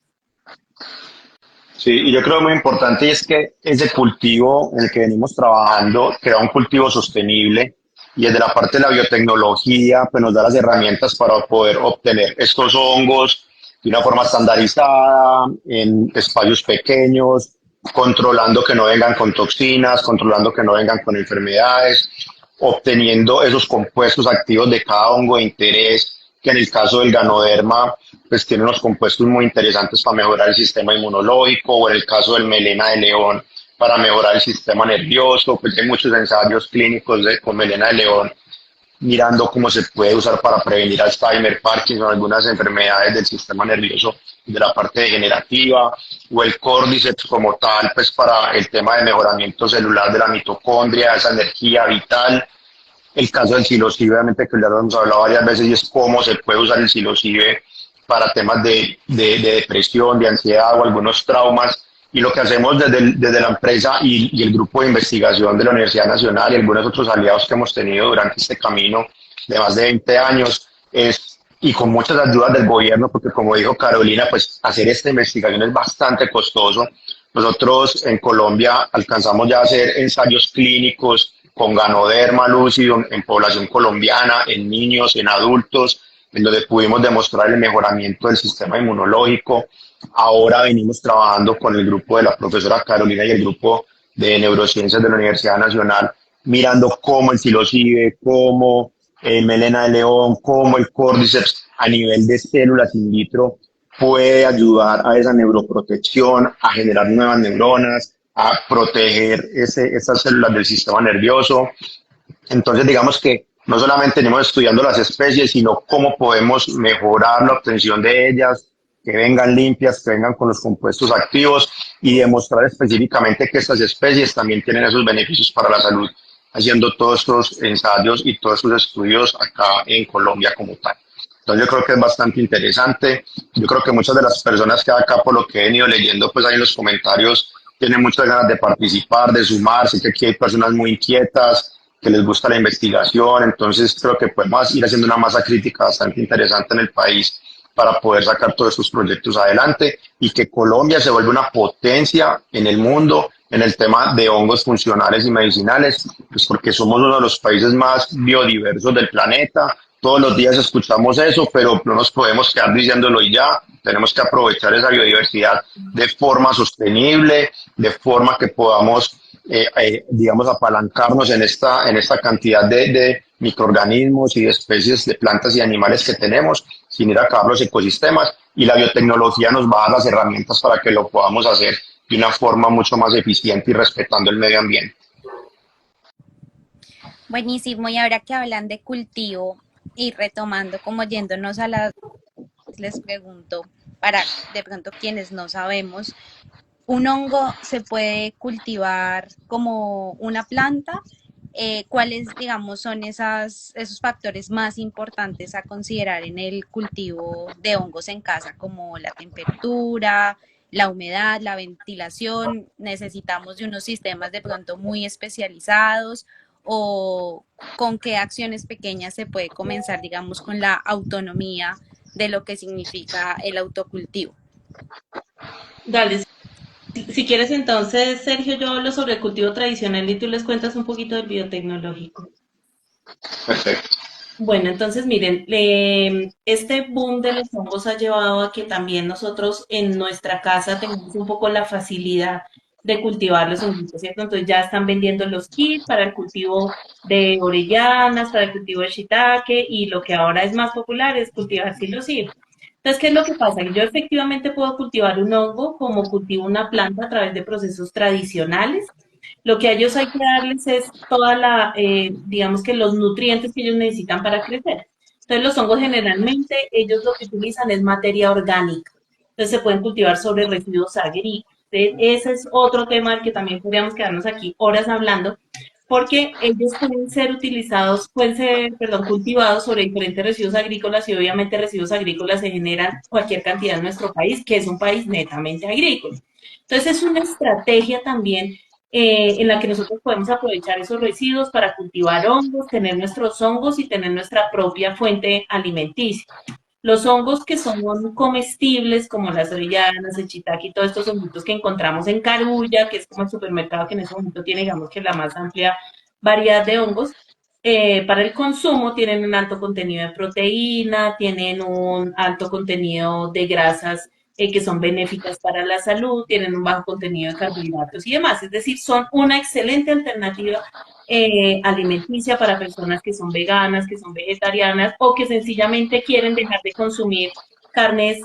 Sí, y yo creo muy importante es que ese cultivo en el que venimos trabajando crea un cultivo sostenible y desde la parte de la biotecnología pues nos da las herramientas para poder obtener estos hongos de una forma estandarizada, en espacios pequeños, controlando que no vengan con toxinas, controlando que no vengan con enfermedades, obteniendo esos compuestos activos de cada hongo de interés, que en el caso del Ganoderma pues tiene unos compuestos muy interesantes para mejorar el sistema inmunológico, o en el caso del melena de león para mejorar el sistema nervioso. Pues hay muchos ensayos clínicos con melena de león mirando cómo se puede usar para prevenir Alzheimer, Parkinson, algunas enfermedades del sistema nervioso de la parte degenerativa, o el Cordyceps como tal, pues para el tema de mejoramiento celular de la mitocondria, esa energía vital. El caso del psilocibe, obviamente, que ya lo hemos hablado varias veces, y es cómo se puede usar el psilocibe para temas de depresión, de ansiedad o algunos traumas. Y lo que hacemos desde la empresa y el grupo de investigación de la Universidad Nacional y algunos otros aliados que hemos tenido durante este camino de más de 20 años es, y con muchas ayudas del gobierno, porque como dijo Carolina, pues hacer esta investigación es bastante costoso. Nosotros en Colombia alcanzamos ya a hacer ensayos clínicos con Ganoderma lucidum en población colombiana, en niños, en adultos, en donde pudimos demostrar el mejoramiento del sistema inmunológico. Ahora venimos trabajando con el grupo de la profesora Carolina y el grupo de neurociencias de la Universidad Nacional, mirando cómo el psilocibe, cómo el melena de león, cómo el Cordyceps a nivel de células in vitro puede ayudar a esa neuroprotección, a generar nuevas neuronas, a proteger esas células del sistema nervioso. Entonces, digamos que no solamente venimos estudiando las especies, sino cómo podemos mejorar la obtención de ellas, que vengan limpias, que vengan con los compuestos activos, y demostrar específicamente que estas especies también tienen esos beneficios para la salud, haciendo todos estos ensayos y todos estos estudios acá en Colombia como tal. Entonces yo creo que es bastante interesante. Yo creo que muchas de las personas que acá, por lo que he venido leyendo pues ahí en los comentarios, tienen muchas ganas de participar, de sumarse, que aquí hay personas muy inquietas, que les gusta la investigación. Entonces creo que podemos ir haciendo una masa crítica bastante interesante en el país para poder sacar todos estos proyectos adelante y que Colombia se vuelva una potencia en el mundo en el tema de hongos funcionales y medicinales, pues porque somos uno de los países más biodiversos del planeta. Todos los días escuchamos eso, pero no nos podemos quedar diciéndolo y ya. Tenemos que aprovechar esa biodiversidad de forma sostenible, de forma que podamos, digamos, apalancarnos en esta cantidad de microorganismos y de especies de plantas y animales que tenemos, sin ir a acabar los ecosistemas. Y la biotecnología nos va a dar las herramientas para que lo podamos hacer de una forma mucho más eficiente y respetando el medio ambiente. Buenísimo, y ahora que hablan de cultivo y retomando, como yéndonos a las, les pregunto, para de pronto quienes no sabemos, ¿un hongo se puede cultivar como una planta? ¿Cuáles, digamos, son esos factores más importantes a considerar en el cultivo de hongos en casa, como la temperatura, la humedad, la ventilación? ¿Necesitamos de unos sistemas de pronto muy especializados? ¿O con qué acciones pequeñas se puede comenzar, digamos, con la autonomía de lo que significa el autocultivo? Dale, si quieres entonces, Sergio, yo hablo sobre el cultivo tradicional y tú les cuentas un poquito del biotecnológico. Perfecto. Bueno, entonces miren, este boom de los hongos ha llevado a que también nosotros en nuestra casa tengamos un poco la facilidad de cultivar los hongos, ¿cierto? Entonces ya están vendiendo los kits para el cultivo de orellanas, para el cultivo de shiitake y lo que ahora es más popular es cultivar psilocibes. Entonces, ¿qué es lo que pasa? Yo efectivamente puedo cultivar un hongo como cultivo una planta a través de procesos tradicionales. Lo que a ellos hay que darles es toda digamos que los nutrientes que ellos necesitan para crecer. Entonces, los hongos generalmente, ellos lo que utilizan es materia orgánica. Entonces, se pueden cultivar sobre residuos agrícolas. Ese es otro tema del que también podríamos quedarnos aquí horas hablando, porque ellos pueden ser utilizados, pueden ser, perdón, cultivados sobre diferentes residuos agrícolas y obviamente residuos agrícolas se generan cualquier cantidad en nuestro país, que es un país netamente agrícola. Entonces es una estrategia también en la que nosotros podemos aprovechar esos residuos para cultivar hongos, tener nuestros hongos y tener nuestra propia fuente alimenticia. Los hongos que son comestibles, como las orellanas, el shiitake y todos estos honguitos que encontramos en Carulla, que es como el supermercado que en ese momento tiene, digamos que la más amplia variedad de hongos, para el consumo tienen un alto contenido de proteína, tienen un alto contenido de grasas que son benéficas para la salud, tienen un bajo contenido de carbohidratos y demás. Es decir, son una excelente alternativa alimenticia para personas que son veganas, que son vegetarianas o que sencillamente quieren dejar de consumir carnes,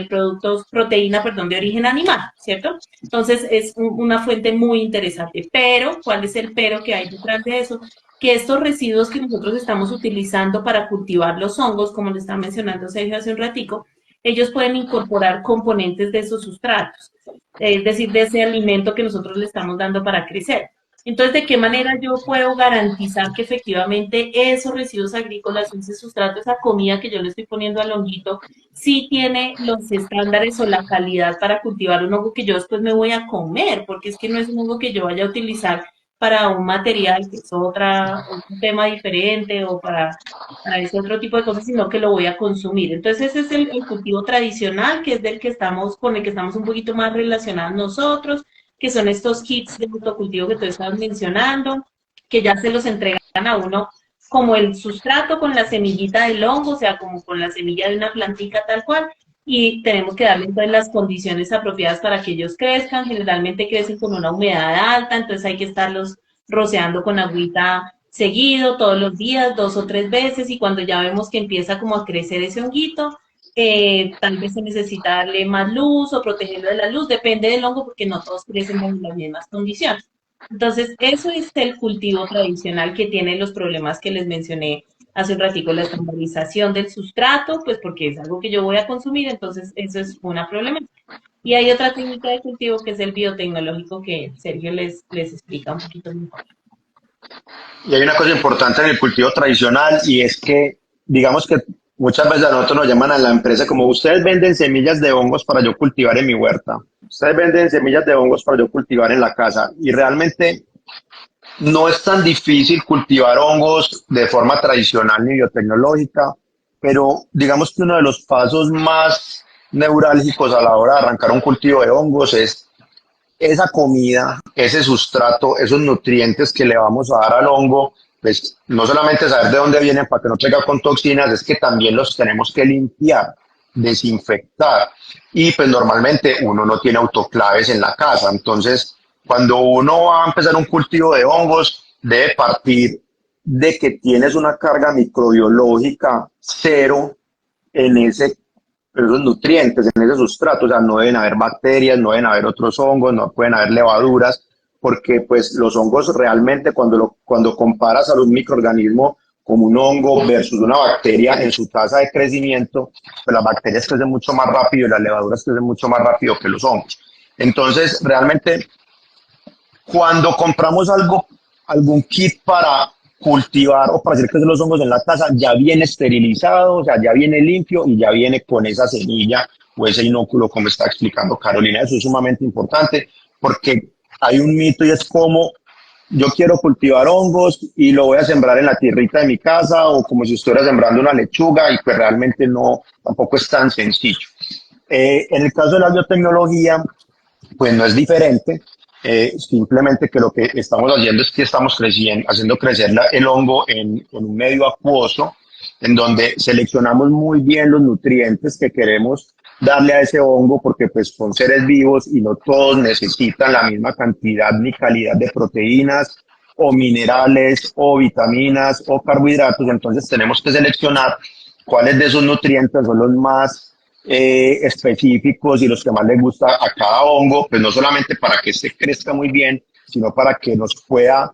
productos, proteína, perdón, de origen animal, ¿cierto? Entonces es una fuente muy interesante. Pero, ¿cuál es el pero que hay detrás de eso? Que estos residuos que nosotros estamos utilizando para cultivar los hongos, como le estaba mencionando Sergio hace un ratico, ellos pueden incorporar componentes de esos sustratos, es decir, de ese alimento que nosotros le estamos dando para crecer. Entonces, ¿de qué manera yo puedo garantizar que efectivamente esos residuos agrícolas, ese sustrato, esa comida que yo le estoy poniendo al honguito, sí tiene los estándares o la calidad para cultivar un hongo que yo después me voy a comer? Porque es que no es un hongo que yo vaya a utilizar para un material que es un tema diferente o para ese otro tipo de cosas, sino que lo voy a consumir. Entonces, ese es el cultivo tradicional, que es del que estamos, con el que estamos un poquito más relacionados nosotros, que son estos kits de autocultivo que tú estabas mencionando, que ya se los entregan a uno como el sustrato con la semillita del hongo, o sea, como con la semilla de una plantica tal cual, y tenemos que darle entonces las condiciones apropiadas para que ellos crezcan. Generalmente crecen con una humedad alta, entonces hay que estarlos rociando con agüita seguido, todos los días, 2 o 3 veces, y cuando ya vemos que empieza como a crecer ese honguito, tal vez se necesita darle más luz o protegerlo de la luz, depende del hongo porque no todos crecen en las mismas condiciones. Entonces, eso es el cultivo tradicional que tiene los problemas que les mencioné hace un ratico, la estandarización del sustrato, pues porque es algo que yo voy a consumir, entonces eso es una problemática. Y hay otra técnica de cultivo que es el biotecnológico que Sergio les explica un poquito mejor. Y hay una cosa importante en el cultivo tradicional y es que, digamos que muchas veces a nosotros nos llaman a la empresa como ustedes venden semillas de hongos para yo cultivar en mi huerta, ustedes venden semillas de hongos para yo cultivar en la casa y realmente no es tan difícil cultivar hongos de forma tradicional ni biotecnológica. pero digamos que uno de los pasos más neurálgicos a la hora de arrancar un cultivo de hongos es esa comida, ese sustrato, esos nutrientes que le vamos a dar al hongo, pues no solamente saber de dónde vienen para que no traiga con toxinas, es que también los tenemos que limpiar, desinfectar. Y pues normalmente uno no tiene autoclaves en la casa, entonces cuando uno va a empezar un cultivo de hongos, debe partir de que tienes una carga microbiológica cero en esos nutrientes, en ese sustrato, o sea, no deben haber bacterias, no deben haber otros hongos, no pueden haber levaduras, porque pues los hongos realmente cuando comparas a un microorganismo como un hongo versus una bacteria en su tasa de crecimiento, pues las bacterias crecen mucho más rápido y las levaduras crecen mucho más rápido que los hongos. Entonces, realmente, cuando compramos algún kit para cultivar o para hacer crecer los hongos en la casa, ya viene esterilizado, o sea, ya viene limpio y ya viene con esa semilla o ese inóculo, como está explicando Carolina. Eso es sumamente importante porque hay un mito y es como yo quiero cultivar hongos y lo voy a sembrar en la tierrita de mi casa o como si estuviera sembrando una lechuga y pues realmente no, tampoco es tan sencillo. En el caso de la biotecnología, pues no es diferente, simplemente que lo que estamos haciendo es que estamos haciendo crecer el hongo en un medio acuoso, en donde seleccionamos muy bien los nutrientes que queremos darle a ese hongo, porque pues son seres vivos y no todos necesitan la misma cantidad ni calidad de proteínas o minerales o vitaminas o carbohidratos, entonces tenemos que seleccionar cuáles de esos nutrientes son los más específicos y los que más les gusta a cada hongo, pues no solamente para que se crezca muy bien, sino para que nos pueda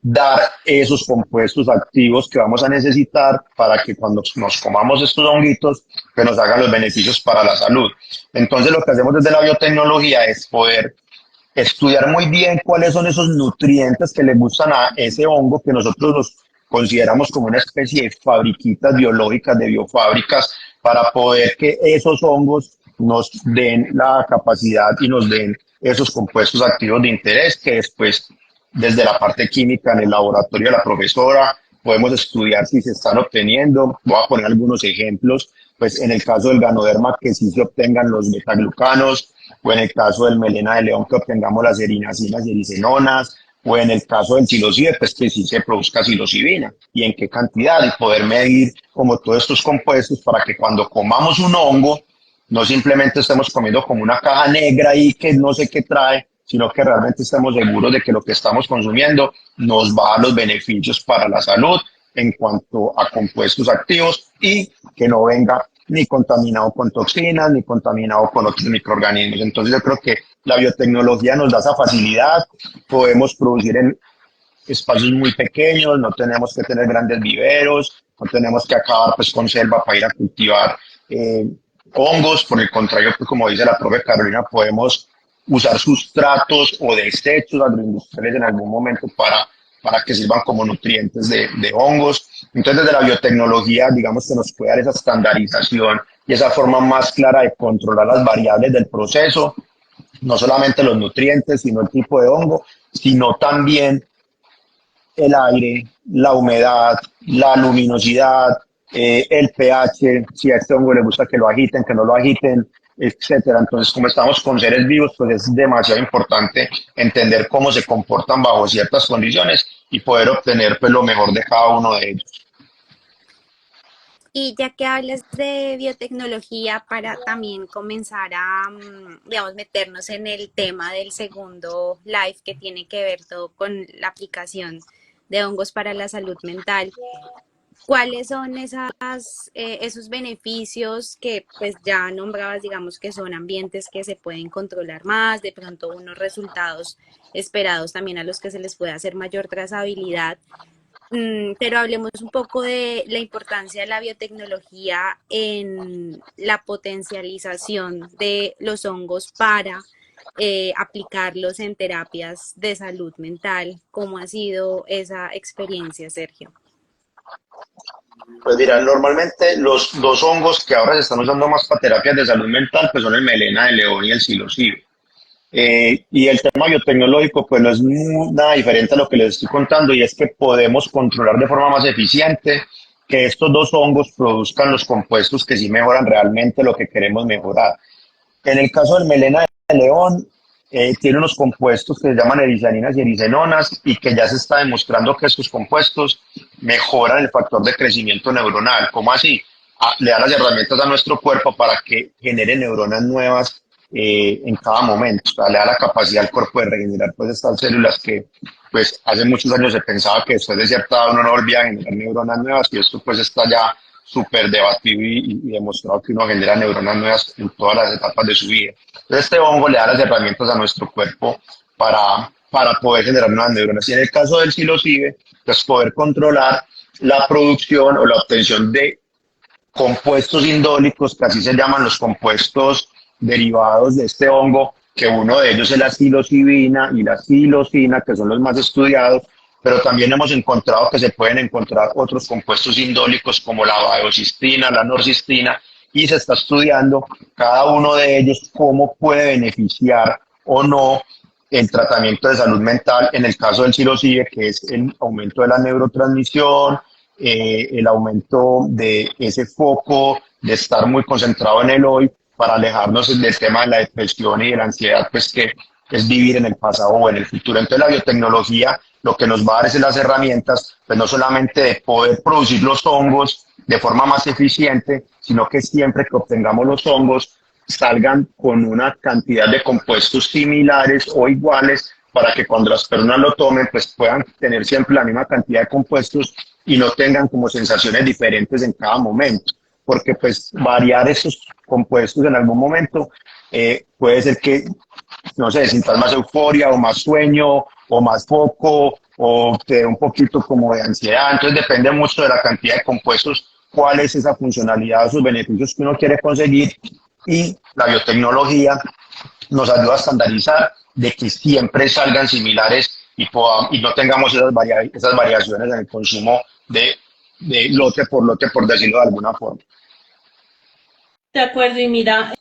dar esos compuestos activos que vamos a necesitar para que cuando nos comamos estos honguitos, pues nos hagan los beneficios para la salud. Entonces lo que hacemos desde la biotecnología es poder estudiar muy bien cuáles son esos nutrientes que le gustan a ese hongo que nosotros los consideramos como una especie de fabriquitas biológicas, de biofábricas, para poder que esos hongos nos den la capacidad y nos den esos compuestos activos de interés que después, desde la parte química en el laboratorio de la profesora, podemos estudiar si se están obteniendo. Voy a poner algunos ejemplos, pues en el caso del ganoderma, que sí se obtengan los betaglucanos, o en el caso del melena de león, que obtengamos las erinacinas y erisenonas, o en el caso del psilocibe, pues que sí se produzca psilocibina y en qué cantidad, y poder medir como todos estos compuestos para que cuando comamos un hongo, no simplemente estemos comiendo como una caja negra ahí que no sé qué trae, sino que realmente estemos seguros de que lo que estamos consumiendo nos va a dar los beneficios para la salud en cuanto a compuestos activos y que no venga ni contaminado con toxinas, ni contaminado con otros microorganismos. Entonces yo creo que la biotecnología nos da esa facilidad, podemos producir en espacios muy pequeños, no tenemos que tener grandes viveros, no tenemos que acabar pues con selva para ir a cultivar hongos, por el contrario, pues, como dice la profe Carolina, podemos usar sustratos o desechos agroindustriales en algún momento para que sirvan como nutrientes de hongos. Entonces, desde la biotecnología, digamos que nos puede dar esa estandarización y esa forma más clara de controlar las variables del proceso, no solamente los nutrientes, sino el tipo de hongo, sino también el aire, la humedad, la luminosidad, el pH, si a este hongo le gusta que lo agiten, que no lo agiten, etcétera. Entonces, como estamos con seres vivos, pues es demasiado importante entender cómo se comportan bajo ciertas condiciones y poder obtener pues, lo mejor de cada uno de ellos. Y ya que hablas de biotecnología, para también comenzar a, digamos, meternos en el tema del segundo live que tiene que ver todo con la aplicación de hongos para la salud mental. ¿Cuáles son esos beneficios que pues ya nombrabas, digamos que son ambientes que se pueden controlar más, de pronto unos resultados esperados también a los que se les puede hacer mayor trazabilidad? Pero hablemos un poco de la importancia de la biotecnología en la potencialización de los hongos para aplicarlos en terapias de salud mental. ¿Cómo ha sido esa experiencia, Sergio? Pues mira, normalmente los dos hongos que ahora se están usando más para terapias de salud mental pues son el melena de león y el psilocibe. Y el tema biotecnológico pues no es nada diferente a lo que les estoy contando y es que podemos controlar de forma más eficiente que estos dos hongos produzcan los compuestos que sí mejoran realmente lo que queremos mejorar. En el caso del melena de león, tiene unos compuestos que se llaman ericianinas y ericenonas y que ya se está demostrando que estos compuestos mejoran el factor de crecimiento neuronal. ¿Cómo así? Le da las herramientas a nuestro cuerpo para que genere neuronas nuevas en cada momento. O sea, le da la capacidad al cuerpo de regenerar pues, estas células que pues, hace muchos años se pensaba que después de cierta edad uno no volvía a generar neuronas nuevas y esto pues está ya súper debatido y demostrado que uno genera neuronas nuevas en todas las etapas de su vida. Entonces este hongo le da las herramientas a nuestro cuerpo para poder generar nuevas neuronas. Y en el caso del psilocibe, pues poder controlar la producción o la obtención de compuestos indólicos, que así se llaman los compuestos derivados de este hongo, que uno de ellos es la psilocibina y la psilocina, que son los más estudiados, pero también hemos encontrado que se pueden encontrar otros compuestos indólicos como la baeocistina, la norcistina, y se está estudiando cada uno de ellos cómo puede beneficiar o no el tratamiento de salud mental, en el caso del psilocibe, que es el aumento de la neurotransmisión, el aumento de ese foco de estar muy concentrado en el hoy para alejarnos del tema de la depresión y de la ansiedad, pues que es vivir en el pasado o en el futuro. Entonces la biotecnología lo que nos va a dar es las herramientas, pues no solamente de poder producir los hongos de forma más eficiente, sino que siempre que obtengamos los hongos salgan con una cantidad de compuestos similares o iguales para que cuando las personas lo tomen pues puedan tener siempre la misma cantidad de compuestos y no tengan como sensaciones diferentes en cada momento, porque pues variar esos compuestos en algún momento puede ser que, no sé, sientas más euforia o más sueño o más foco o te dé un poquito como de ansiedad, entonces depende mucho de la cantidad de compuestos, cuál es esa funcionalidad o sus beneficios que uno quiere conseguir y la biotecnología nos ayuda a estandarizar de que siempre salgan similares y no tengamos esas variaciones en el consumo de lote, por decirlo de alguna forma. De acuerdo, y mira,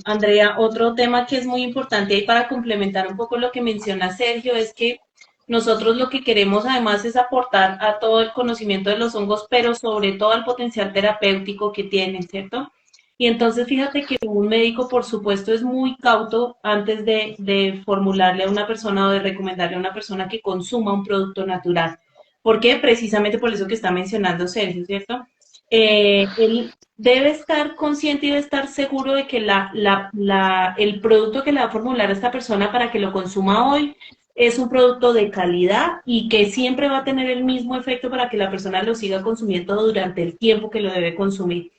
Andrea, otro tema que es muy importante y para complementar un poco lo que menciona Sergio es que nosotros lo que queremos además es aportar a todo el conocimiento de los hongos, pero sobre todo al potencial terapéutico que tienen, ¿cierto? Y entonces fíjate que un médico, por supuesto, es muy cauto antes de formularle a una persona o de recomendarle a una persona que consuma un producto natural. ¿Por qué? Precisamente por eso que está mencionando Sergio, ¿cierto? Él debe estar consciente y debe estar seguro de que el producto que le va a formular a esta persona para que lo consuma hoy es un producto de calidad y que siempre va a tener el mismo efecto para que la persona lo siga consumiendo durante el tiempo que lo debe consumir.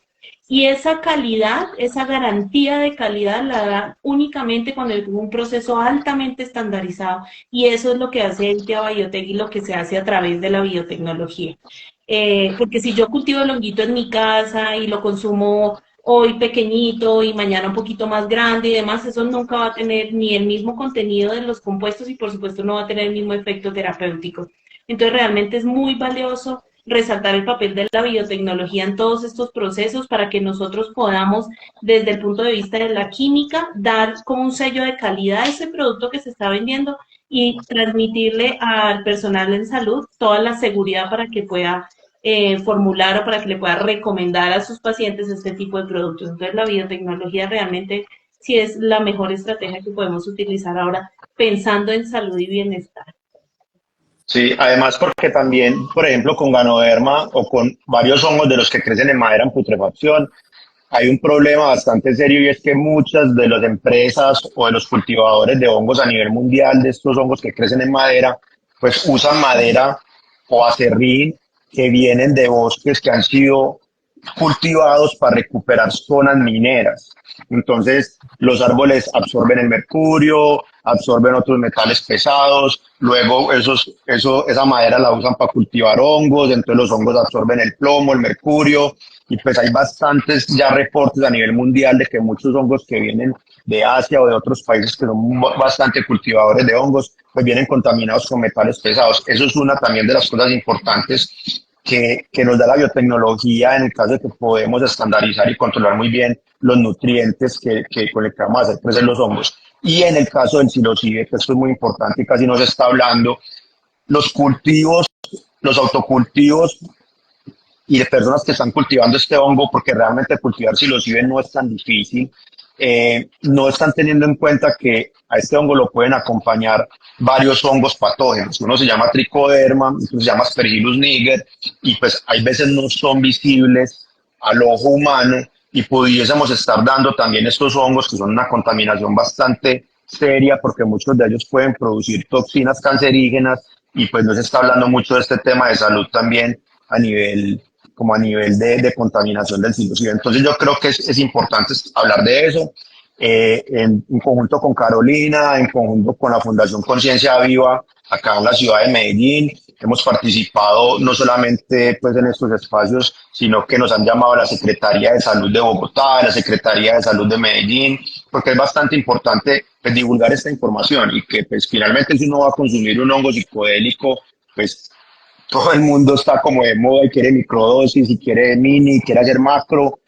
Y esa calidad, esa garantía de calidad la da únicamente cuando hay un proceso altamente estandarizado. Y eso es lo que hace Intia Biotech y lo que se hace a través de la biotecnología. Porque si yo cultivo el honguito en mi casa y lo consumo hoy pequeñito y mañana un poquito más grande y demás, eso nunca va a tener ni el mismo contenido de los compuestos y por supuesto no va a tener el mismo efecto terapéutico. Entonces realmente es muy valioso resaltar el papel de la biotecnología en todos estos procesos para que nosotros podamos, desde el punto de vista de la química, dar como un sello de calidad a ese producto que se está vendiendo y transmitirle al personal en salud toda la seguridad para que pueda formular o para que le pueda recomendar a sus pacientes este tipo de productos. Entonces la biotecnología realmente sí es la mejor estrategia que podemos utilizar ahora pensando en salud y bienestar. Sí, además porque también, por ejemplo, con Ganoderma o con varios hongos de los que crecen en madera en putrefacción, hay un problema bastante serio y es que muchas de las empresas o de los cultivadores de hongos a nivel mundial, de estos hongos que crecen en madera, pues usan madera o acerrín que vienen de bosques que han sido cultivados para recuperar zonas mineras. Entonces, los árboles absorben el mercurio, absorben otros metales pesados, luego esa madera la usan para cultivar hongos, entonces los hongos absorben el plomo, el mercurio, y pues hay bastantes ya reportes a nivel mundial de que muchos hongos que vienen de Asia o de otros países que son bastante cultivadores de hongos, pues vienen contaminados con metales pesados. Eso es una también de las cosas importantes que nos da la biotecnología en el caso de que podemos estandarizar y controlar muy bien los nutrientes con el que vamos a hacer crecer los hongos. Y en el caso del psilocibe, que esto es muy importante y casi no se está hablando, los cultivos, los autocultivos y de personas que están cultivando este hongo, porque realmente cultivar psilocibe no es tan difícil, no están teniendo en cuenta que a este hongo lo pueden acompañar varios hongos patógenos. Uno se llama tricoderma, otro se llama Aspergillus niger, y pues hay veces no son visibles al ojo humano y pudiésemos estar dando también estos hongos que son una contaminación bastante seria porque muchos de ellos pueden producir toxinas cancerígenas y pues no se está hablando mucho de este tema de salud también a nivel como a nivel de contaminación del psilocibe. Entonces yo creo que es importante hablar de eso en conjunto con Carolina, en conjunto con la Fundación Conciencia Viva, acá en la ciudad de Medellín. Hemos participado no solamente pues, en estos espacios, sino que nos han llamado a la Secretaría de Salud de Bogotá, a la Secretaría de Salud de Medellín, porque es bastante importante pues, divulgar esta información y que pues, finalmente si uno va a consumir un hongo psicodélico, pues todo el mundo está como de moda y quiere microdosis y quiere mini y quiere hacer macro,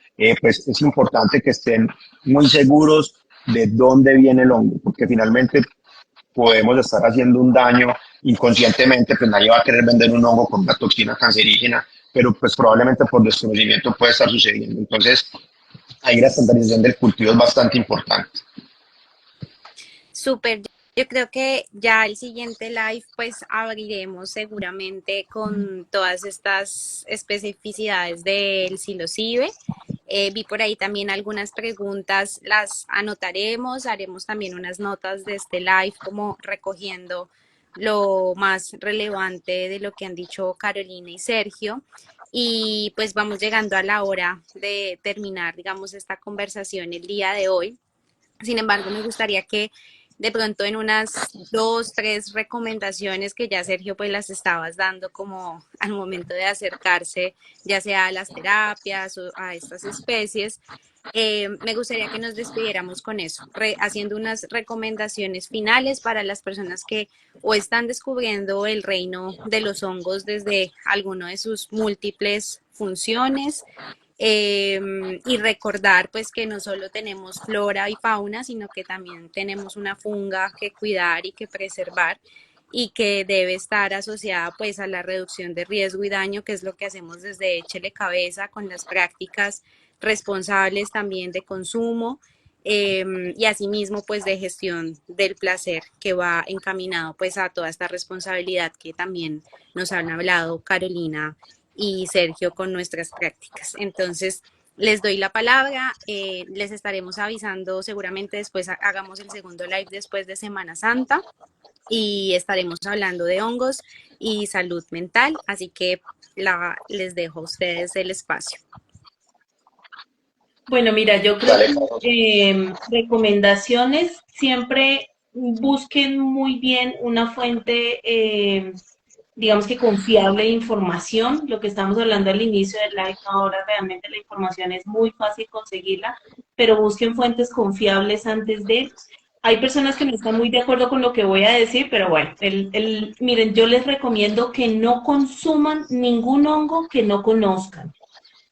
pues es importante que estén muy seguros de dónde viene el hongo, porque finalmente podemos estar haciendo un daño inconscientemente, pues nadie va a querer vender un hongo con una toxina cancerígena, pero pues probablemente por desconocimiento puede estar sucediendo. Entonces, ahí la estandarización del cultivo es bastante importante. Súper, yo creo que ya el siguiente live pues abriremos seguramente con todas estas especificidades del psilocibe. Vi por ahí también algunas preguntas, las anotaremos, haremos también unas notas de este live como recogiendo lo más relevante de lo que han dicho Carolina y Sergio. Y pues vamos llegando a la hora de terminar, digamos, esta conversación el día de hoy. Sin embargo, me gustaría que de pronto en unas 2, 3 recomendaciones que ya Sergio pues las estabas dando como al momento de acercarse ya sea a las terapias o a estas especies, me gustaría que nos despidiéramos con eso, haciendo unas recomendaciones finales para las personas que o están descubriendo el reino de los hongos desde alguno de sus múltiples funciones, y recordar pues que no solo tenemos flora y fauna, sino que también tenemos una funga que cuidar y que preservar y que debe estar asociada pues a la reducción de riesgo y daño, que es lo que hacemos desde Échele Cabeza con las prácticas responsables también de consumo, y asimismo pues de gestión del placer que va encaminado pues a toda esta responsabilidad que también nos han hablado Carolina y Sergio con nuestras prácticas. Entonces, les doy la palabra, les estaremos avisando seguramente después, hagamos el segundo live después de Semana Santa y estaremos hablando de hongos y salud mental, así que les dejo a ustedes el espacio. Bueno, mira, yo creo que recomendaciones siempre busquen muy bien una fuente, digamos que confiable de información. Lo que estamos hablando al inicio del live, ahora realmente la información es muy fácil conseguirla, pero busquen fuentes confiables antes de. Hay personas que no están muy de acuerdo con lo que voy a decir, pero bueno, miren, yo les recomiendo que no consuman ningún hongo que no conozcan.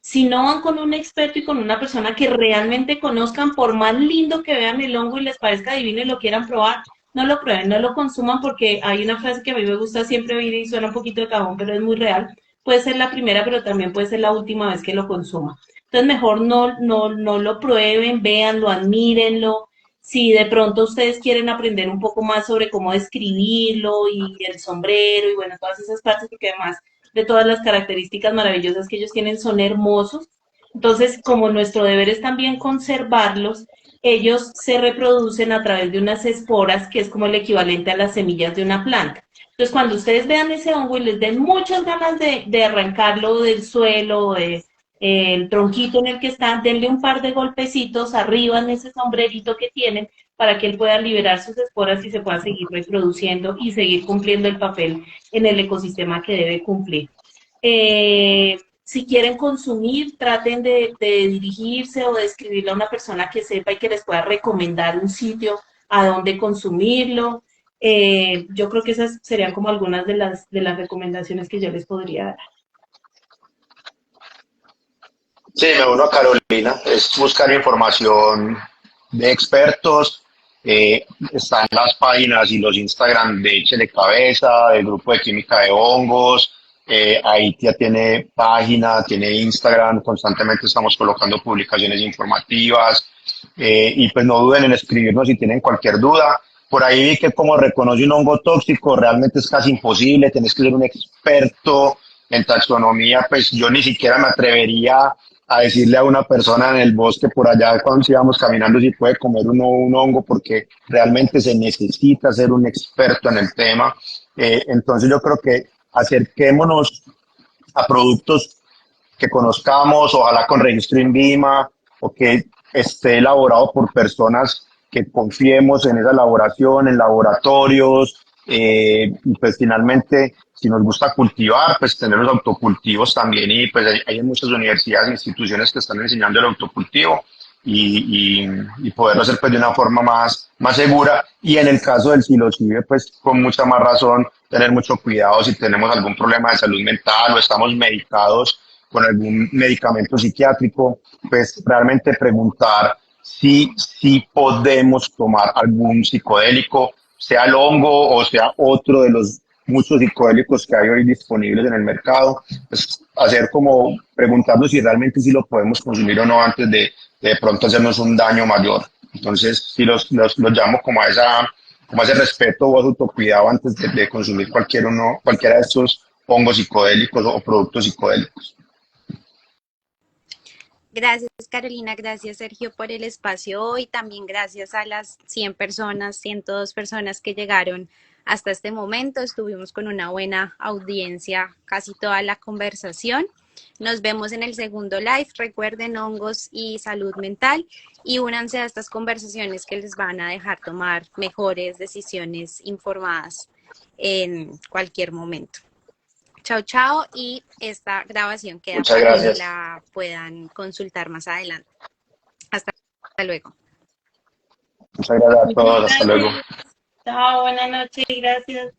Si no van con un experto y con una persona que realmente conozcan, por más lindo que vean el hongo y les parezca divino y lo quieran probar, no lo prueben, no lo consuman, porque hay una frase que a mí me gusta siempre oír y suena un poquito de cajón, pero es muy real. Puede ser la primera, pero también puede ser la última vez que lo consuma. Entonces mejor no lo prueben, véanlo, admírenlo. Si de pronto ustedes quieren aprender un poco más sobre cómo describirlo y el sombrero y bueno, todas esas partes, porque además de todas las características maravillosas que ellos tienen son hermosos. Entonces, como nuestro deber es también conservarlos, ellos se reproducen a través de unas esporas, que es como el equivalente a las semillas de una planta. Entonces, cuando ustedes vean ese hongo y les den muchas ganas de arrancarlo del suelo, de el tronquito en el que está, denle un par de golpecitos arriba en ese sombrerito que tienen para que él pueda liberar sus esporas y se pueda seguir reproduciendo y seguir cumpliendo el papel en el ecosistema que debe cumplir. Si quieren consumir, traten de dirigirse o de escribirle a una persona que sepa y que les pueda recomendar un sitio a donde consumirlo. Yo creo que esas serían como algunas de las recomendaciones que yo les podría dar. Sí, me uno a Carolina, es buscar información de expertos, están las páginas y los Instagram de Échele Cabeza, del grupo de química de hongos, Aitia tiene página, tiene Instagram, constantemente estamos colocando publicaciones informativas, y pues no duden en escribirnos si tienen cualquier duda. Por ahí vi que como reconoce un hongo tóxico, realmente es casi imposible, tenés que ser un experto en taxonomía, pues yo ni siquiera me atrevería a decirle a una persona en el bosque por allá cuando íbamos caminando si puede comer uno un hongo, porque realmente se necesita ser un experto en el tema. Entonces yo creo que acerquémonos a productos que conozcamos, ojalá con registro INVIMA o que esté elaborado por personas que confiemos en esa elaboración, en laboratorios, y pues finalmente, si nos gusta cultivar, pues tener los autocultivos también, y pues hay muchas universidades e instituciones que están enseñando el autocultivo y poderlo hacer pues de una forma más segura, y en el caso del psilocibe pues con mucha más razón tener mucho cuidado si tenemos algún problema de salud mental o estamos medicados con algún medicamento psiquiátrico, pues realmente preguntar si podemos tomar algún psicodélico, sea el hongo o sea otro de los muchos psicodélicos que hay hoy disponibles en el mercado, pues hacer como preguntarnos si realmente sí lo podemos consumir o no antes de pronto hacernos un daño mayor. Entonces, sí los llamo como a ese respeto o autocuidado antes de consumir cualquiera de estos hongos psicodélicos o productos psicodélicos. Gracias Carolina, gracias Sergio por el espacio hoy, también gracias a las 100 personas, 102 personas que llegaron hasta este momento, estuvimos con una buena audiencia casi toda la conversación. Nos vemos en el segundo live, recuerden hongos y salud mental y únanse a estas conversaciones que les van a dejar tomar mejores decisiones informadas en cualquier momento. Chao, chao, y esta grabación queda Muchas para que gracias. la puedan consultar más adelante. Hasta luego. Muchas gracias a Muchas todos. Hasta luego. gracias. Chao, buenas noches, gracias.